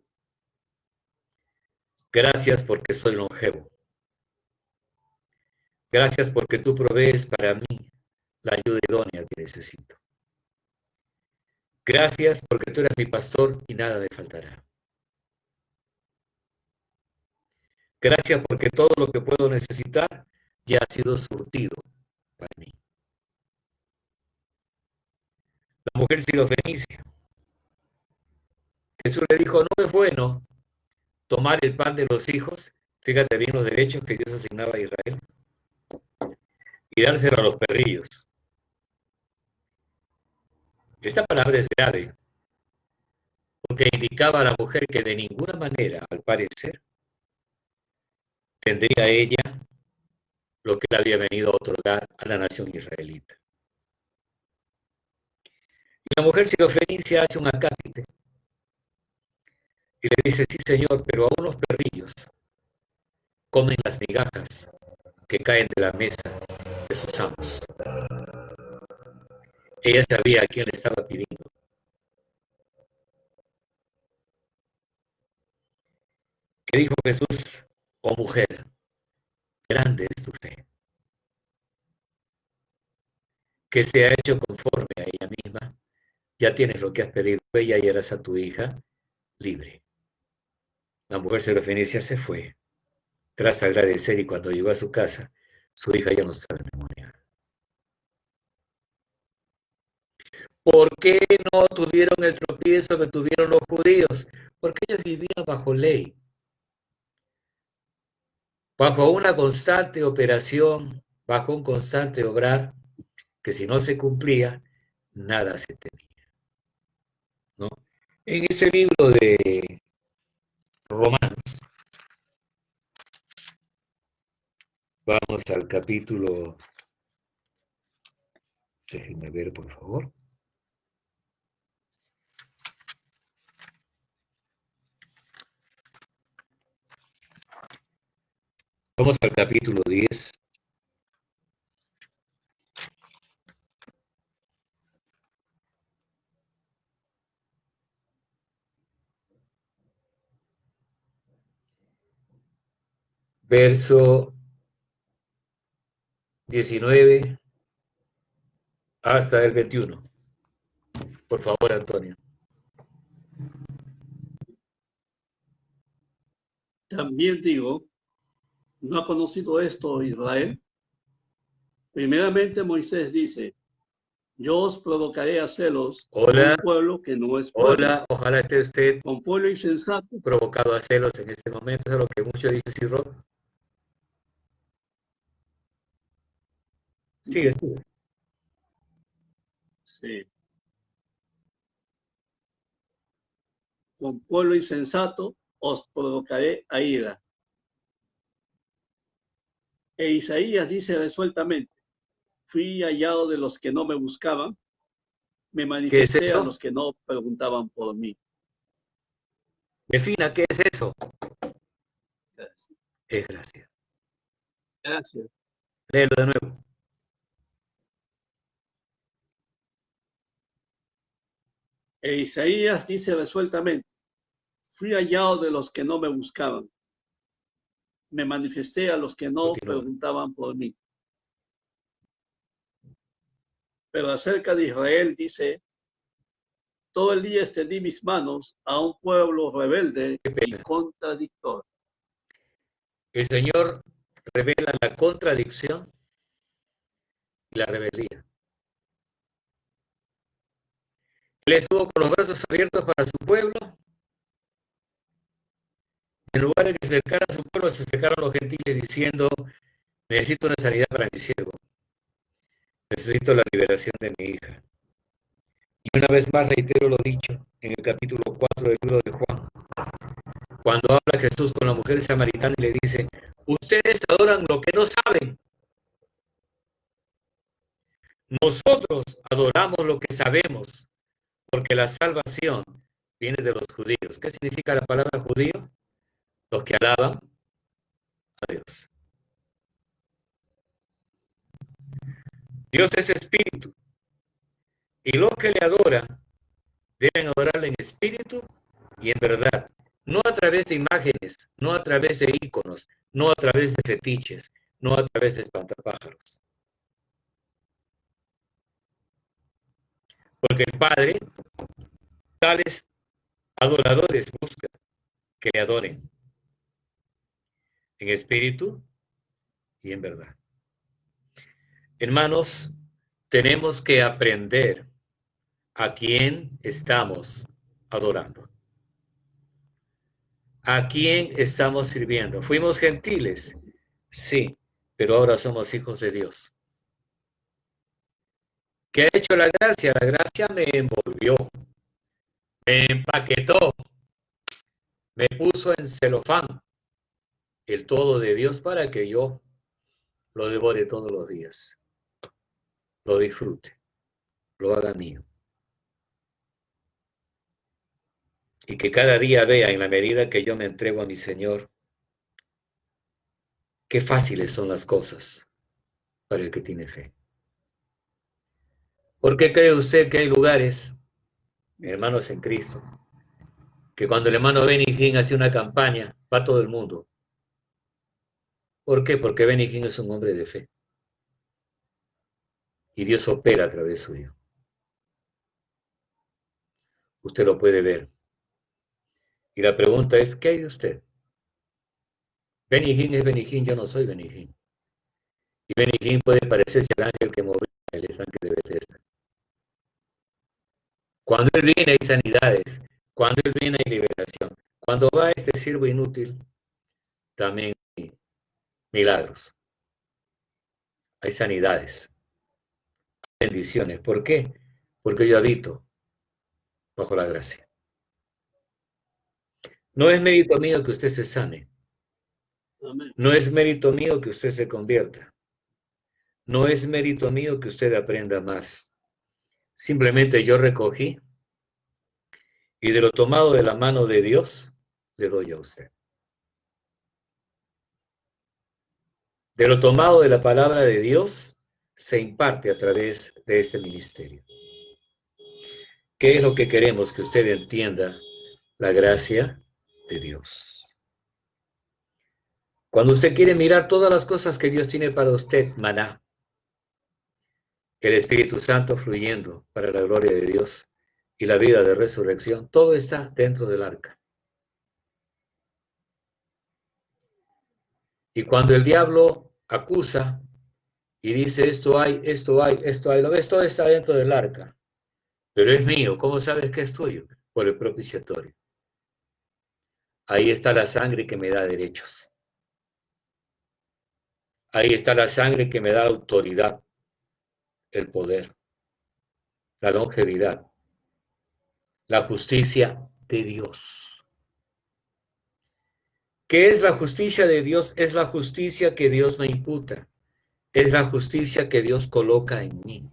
Speaker 3: Gracias porque soy longevo. Gracias porque tú provees para mí la ayuda idónea que necesito. Gracias porque tú eres mi pastor y nada me faltará. Gracias porque todo lo que puedo necesitar ya ha sido surtido para mí. La mujer sirofenicia. Jesús le dijo, no es bueno tomar el pan de los hijos, fíjate bien los derechos que Dios asignaba a Israel, y dárselo a los perrillos. Esta palabra es grave, porque indicaba a la mujer que de ninguna manera, al parecer, tendría ella lo que le había venido a otorgar a la nación israelita. Y la mujer sirofenicia hace un acápite y le dice, sí señor, pero aún los perrillos comen las migajas que caen de la mesa de sus amos. Ella sabía a quién le estaba pidiendo. ¿Qué dijo Jesús? Oh mujer, grande es tu fe, que se ha hecho conforme a ella misma. Ya tienes lo que has pedido ella y eras a tu hija libre. La mujer sirofenicia se fue, tras agradecer, y cuando llegó a su casa, su hija ya no estaba endemoniada. ¿Por qué no tuvieron el tropiezo que tuvieron los judíos? Porque ellos vivían bajo ley, bajo una constante operación, bajo un constante obrar, que si no se cumplía, nada se tenía, ¿no? En ese libro de Romanos, vamos al capítulo, déjenme ver por favor. Vamos al capítulo 10. Verso 19 hasta el 21. Por favor, Antonio.
Speaker 1: También digo, ¿no ha conocido esto Israel? Primeramente Moisés dice, yo os provocaré a celos con
Speaker 3: Hola,
Speaker 1: un pueblo que no es pueblo,
Speaker 3: hola, ojalá esté usted
Speaker 1: con pueblo insensato.
Speaker 3: provocado a celos en este momento, eso es lo que mucho dice Ciro. Sigue, sigue.
Speaker 1: Sí. Con pueblo insensato os provocaré a ira. E Isaías dice resueltamente, fui hallado de los que no me buscaban, me
Speaker 3: ¿Qué es
Speaker 1: manifesté a
Speaker 3: eso?
Speaker 1: los que no preguntaban por mí.
Speaker 3: Defina, ¿qué es eso?
Speaker 1: Gracias.
Speaker 3: Es gracia.
Speaker 1: Gracias.
Speaker 3: Léelo de nuevo.
Speaker 1: E Isaías dice resueltamente, fui hallado de los que no me buscaban, me manifesté a los que no
Speaker 3: Continúa.
Speaker 1: preguntaban por mí. Pero acerca de Israel dice, todo el día extendí mis manos a un pueblo rebelde
Speaker 3: Qué
Speaker 1: y
Speaker 3: pena.
Speaker 1: contradictor.
Speaker 3: El Señor revela la contradicción y la rebeldía. Él estuvo con los brazos abiertos para su pueblo En lugar de que se acercara a su pueblo, se acercaron los gentiles diciendo, necesito una sanidad para mi siervo. Necesito la liberación de mi hija. Y una vez más reitero lo dicho en el capítulo 4 del libro de Juan. Cuando habla Jesús con la mujer samaritana y le dice, ustedes adoran lo que no saben. Nosotros adoramos lo que sabemos, porque la salvación viene de los judíos. ¿Qué significa la palabra judío? Los que alaban a Dios. Dios es espíritu, y los que le adoran deben adorarle en espíritu y en verdad, no a través de imágenes, no a través de íconos, no a través de fetiches, no a través de espantapájaros. Porque el Padre, tales adoradores busca que le adoren en espíritu y en verdad. Hermanos, tenemos que aprender a quién estamos adorando. ¿A quién estamos sirviendo? ¿Fuimos gentiles? Sí, pero ahora somos hijos de Dios. ¿Qué ha hecho la gracia? La gracia me envolvió, me empaquetó, me puso en celofán el todo de Dios para que yo lo devore todos los días, lo disfrute, lo haga mío. Y que cada día vea, en la medida que yo me entrego a mi Señor, qué fáciles son las cosas para el que tiene fe. ¿Por qué cree usted que hay lugares, hermanos en Cristo, que cuando el hermano Benny Hinn hace una campaña, va todo el mundo? ¿Por qué? Porque Benny Hinn es un hombre de fe. Y Dios opera a través suyo. Usted lo puede ver. Y la pregunta es, ¿qué hay de usted? Benny Hinn es Benny Hinn, yo no soy Benny Hinn. Y Benny Hinn puede parecerse al ángel que movía el estanque de Bethesda. Cuando Él viene hay sanidades, cuando Él viene hay liberación. Cuando va este siervo inútil, también hay milagros. Hay sanidades, hay bendiciones. ¿Por qué? Porque yo habito bajo la gracia. No es mérito mío que usted se sane.
Speaker 1: Amén.
Speaker 3: No es mérito mío que usted se convierta. No es mérito mío que usted aprenda más. Simplemente yo recogí y de lo tomado de la mano de Dios, le doy a usted. De lo tomado de la palabra de Dios, se imparte a través de este ministerio. ¿Qué es lo que queremos que usted entienda? La gracia de Dios. Cuando usted quiere mirar todas las cosas que Dios tiene para usted, maná, el Espíritu Santo fluyendo para la gloria de Dios y la vida de resurrección, todo está dentro del arca. Y cuando el diablo acusa y dice esto hay, lo ves, todo está dentro del arca, pero es mío. ¿Cómo sabes que es tuyo? Por el propiciatorio. Ahí está la sangre que me da derechos. Ahí está la sangre que me da autoridad, el poder, la longevidad, la justicia de Dios. ¿Qué es la justicia de Dios? Es la justicia que Dios me imputa. Es la justicia que Dios coloca en mí.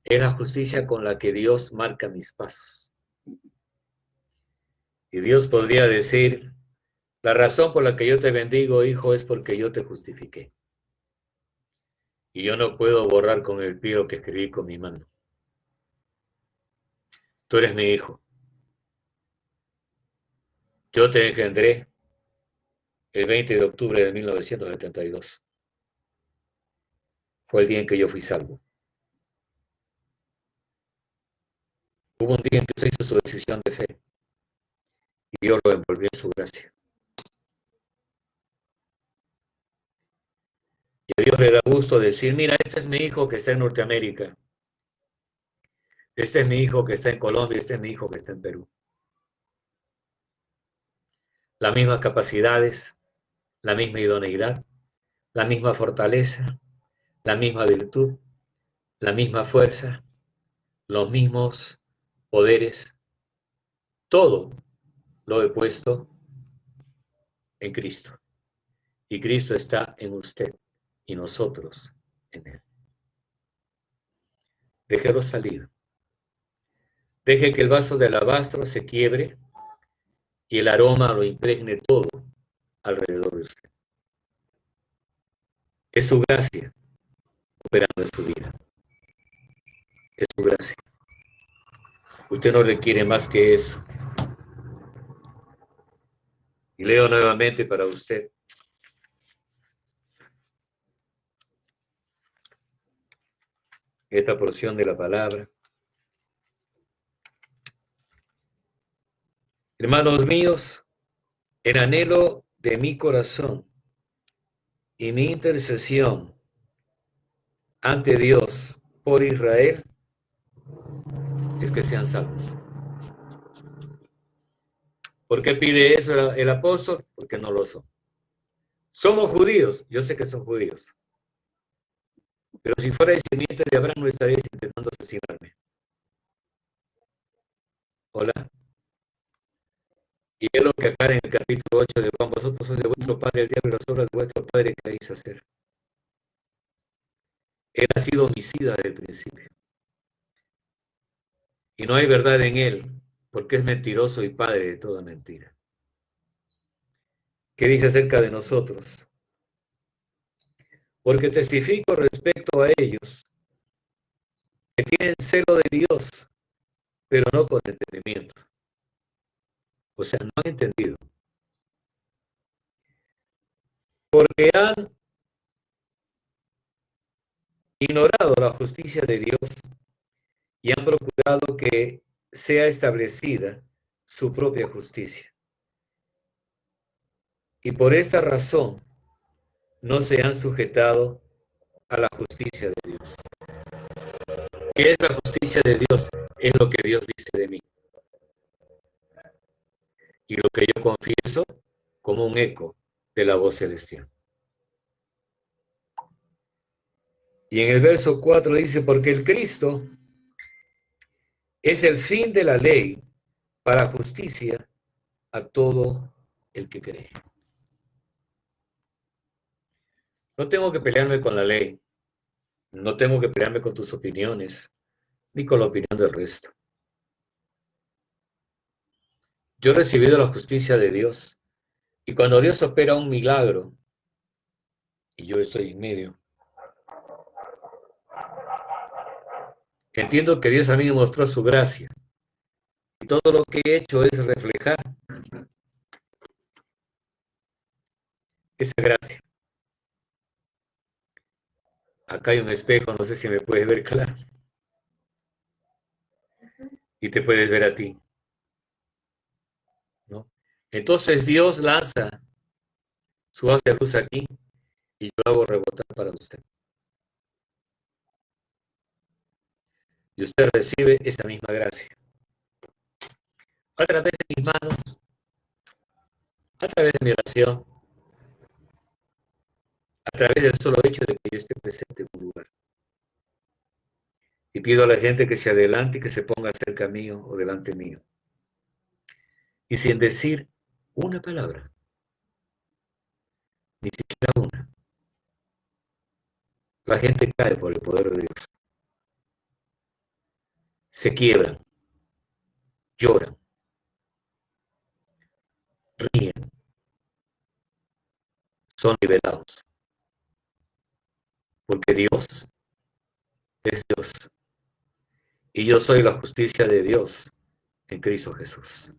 Speaker 3: Es la justicia con la que Dios marca mis pasos. Y Dios podría decir, la razón por la que yo te bendigo, hijo, es porque yo te justifiqué. Y yo no puedo borrar con el pie lo que escribí con mi mano. Tú eres mi hijo. Yo te engendré el 20 de octubre de 1972. Fue el día en que yo fui salvo. Hubo un día en que usted hizo su decisión de fe y Dios lo envolvió en su gracia. Y a Dios le da gusto decir, mira, este es mi hijo que está en Norteamérica. Este es mi hijo que está en Colombia, este es mi hijo que está en Perú. las mismas capacidades, la misma idoneidad, la misma fortaleza, la misma virtud, la misma fuerza, los mismos poderes. Todo lo he puesto en Cristo. Y Cristo está en usted y nosotros en Él. Déjelo salir. Deje que el vaso de alabastro se quiebre y el aroma lo impregne todo alrededor de usted. Es su gracia operando en su vida. Es su gracia. Usted no requiere más que eso. Y leo nuevamente para usted. Esta porción de la palabra. Hermanos míos, el anhelo de mi corazón y mi intercesión ante Dios por Israel es que sean salvos. ¿Por qué pide eso el apóstol? Porque no lo son. Somos judíos, yo sé que son judíos. Pero si fuera simiente de Abraham, no estaréis intentando asesinarme. Hola. Y es lo que acá en el capítulo 8 de Juan, vosotros sois de vuestro padre el diablo y las obras de vuestro padre queréis hacer. Él ha sido homicida desde el principio. Y no hay verdad en él, porque es mentiroso y padre de toda mentira. ¿Qué dice acerca de nosotros? Porque testifico respecto a ellos, que tienen celo de Dios, pero no con entendimiento. O sea, no han entendido. Porque han ignorado la justicia de Dios y han procurado que sea establecida su propia justicia. Y por esta razón no se han sujetado a la justicia de Dios. ¿Qué es la justicia de Dios? Es lo que Dios dice de mí. Y lo que yo confieso como un eco de la voz celestial. Y en el verso 4 dice, porque el Cristo es el fin de la ley para justicia a todo el que cree. No tengo que pelearme con la ley, no tengo que pelearme con tus opiniones, ni con la opinión del resto. Yo he recibido la justicia de Dios, y cuando Dios opera un milagro, y yo estoy en medio, entiendo que Dios a mí me mostró su gracia, y todo lo que he hecho es reflejar esa gracia. Acá hay un espejo, no sé si me puedes ver claro. Y te puedes ver a ti, ¿no? Entonces Dios lanza su haz de luz aquí y yo hago rebotar para usted. Y usted recibe esa misma gracia. A través de mis manos, a través de mi oración, a través del solo hecho de que yo esté presente en un lugar. Y pido a la gente que se adelante y que se ponga cerca mío o delante mío. Y sin decir una palabra, ni siquiera una, la gente cae por el poder de Dios. Se quiebran, lloran, ríen, son liberados. Porque Dios es Dios. Y yo soy la justicia de Dios en Cristo Jesús.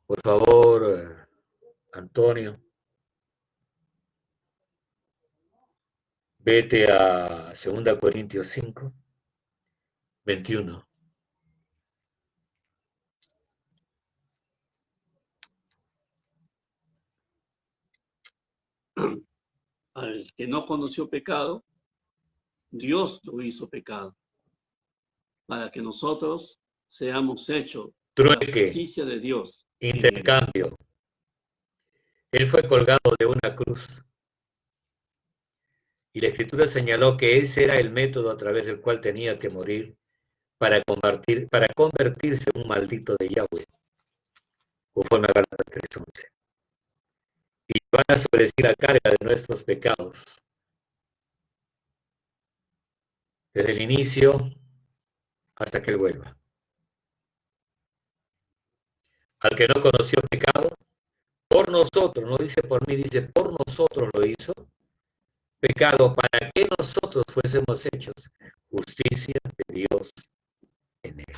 Speaker 3: Por favor, Antonio, vete a 2 Corintios 5, 21.
Speaker 1: Al que no conoció pecado, Dios lo hizo pecado, para que nosotros seamos hechos la
Speaker 3: Trueque,
Speaker 1: justicia de Dios.
Speaker 3: intercambio. Él fue colgado de una cruz. Y la Escritura señaló que ese era el método a través del cual tenía que morir para convertirse en un maldito de Yahweh, conforme a Gálatas 3:11. Y van a sobre sí la carga de nuestros pecados. Desde el inicio hasta que Él vuelva. Al que no conoció pecado, por nosotros, no dice por mí, dice por nosotros lo hizo, pecado para que nosotros fuésemos hechos justicia de Dios en Él.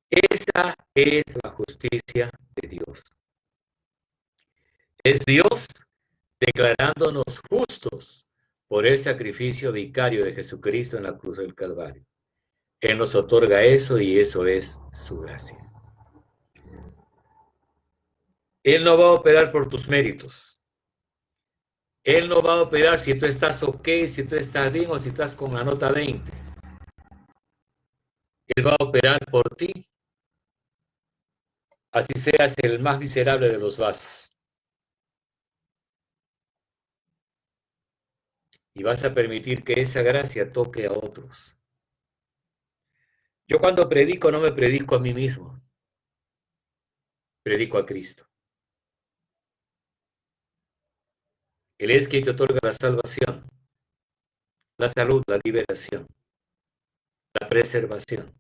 Speaker 3: Esa es la justicia de Dios. Es Dios declarándonos justos por el sacrificio vicario de Jesucristo en la cruz del Calvario. Él nos otorga eso y eso es su gracia. Él no va a operar por tus méritos. Él no va a operar si tú estás ok, si tú estás bien o si estás con la nota 20. Él va a operar por ti, así seas el más miserable de los vasos. Y vas a permitir que esa gracia toque a otros. Yo cuando predico no me predico a mí mismo, predico a Cristo. Él es quien te otorga la salvación, la salud, la liberación, la preservación,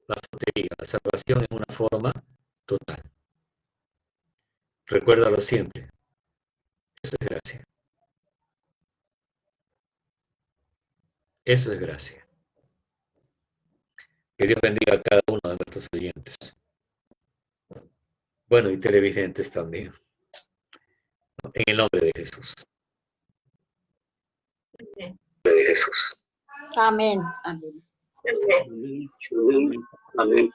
Speaker 3: la sotería, la salvación en una forma total. Recuérdalo siempre. Eso es gracia. Eso es gracia. Que Dios bendiga a cada uno de nuestros oyentes. Bueno, y televidentes también. En el nombre de Jesús. De Jesús.
Speaker 2: Amén. Amén.
Speaker 1: Amén. Amén.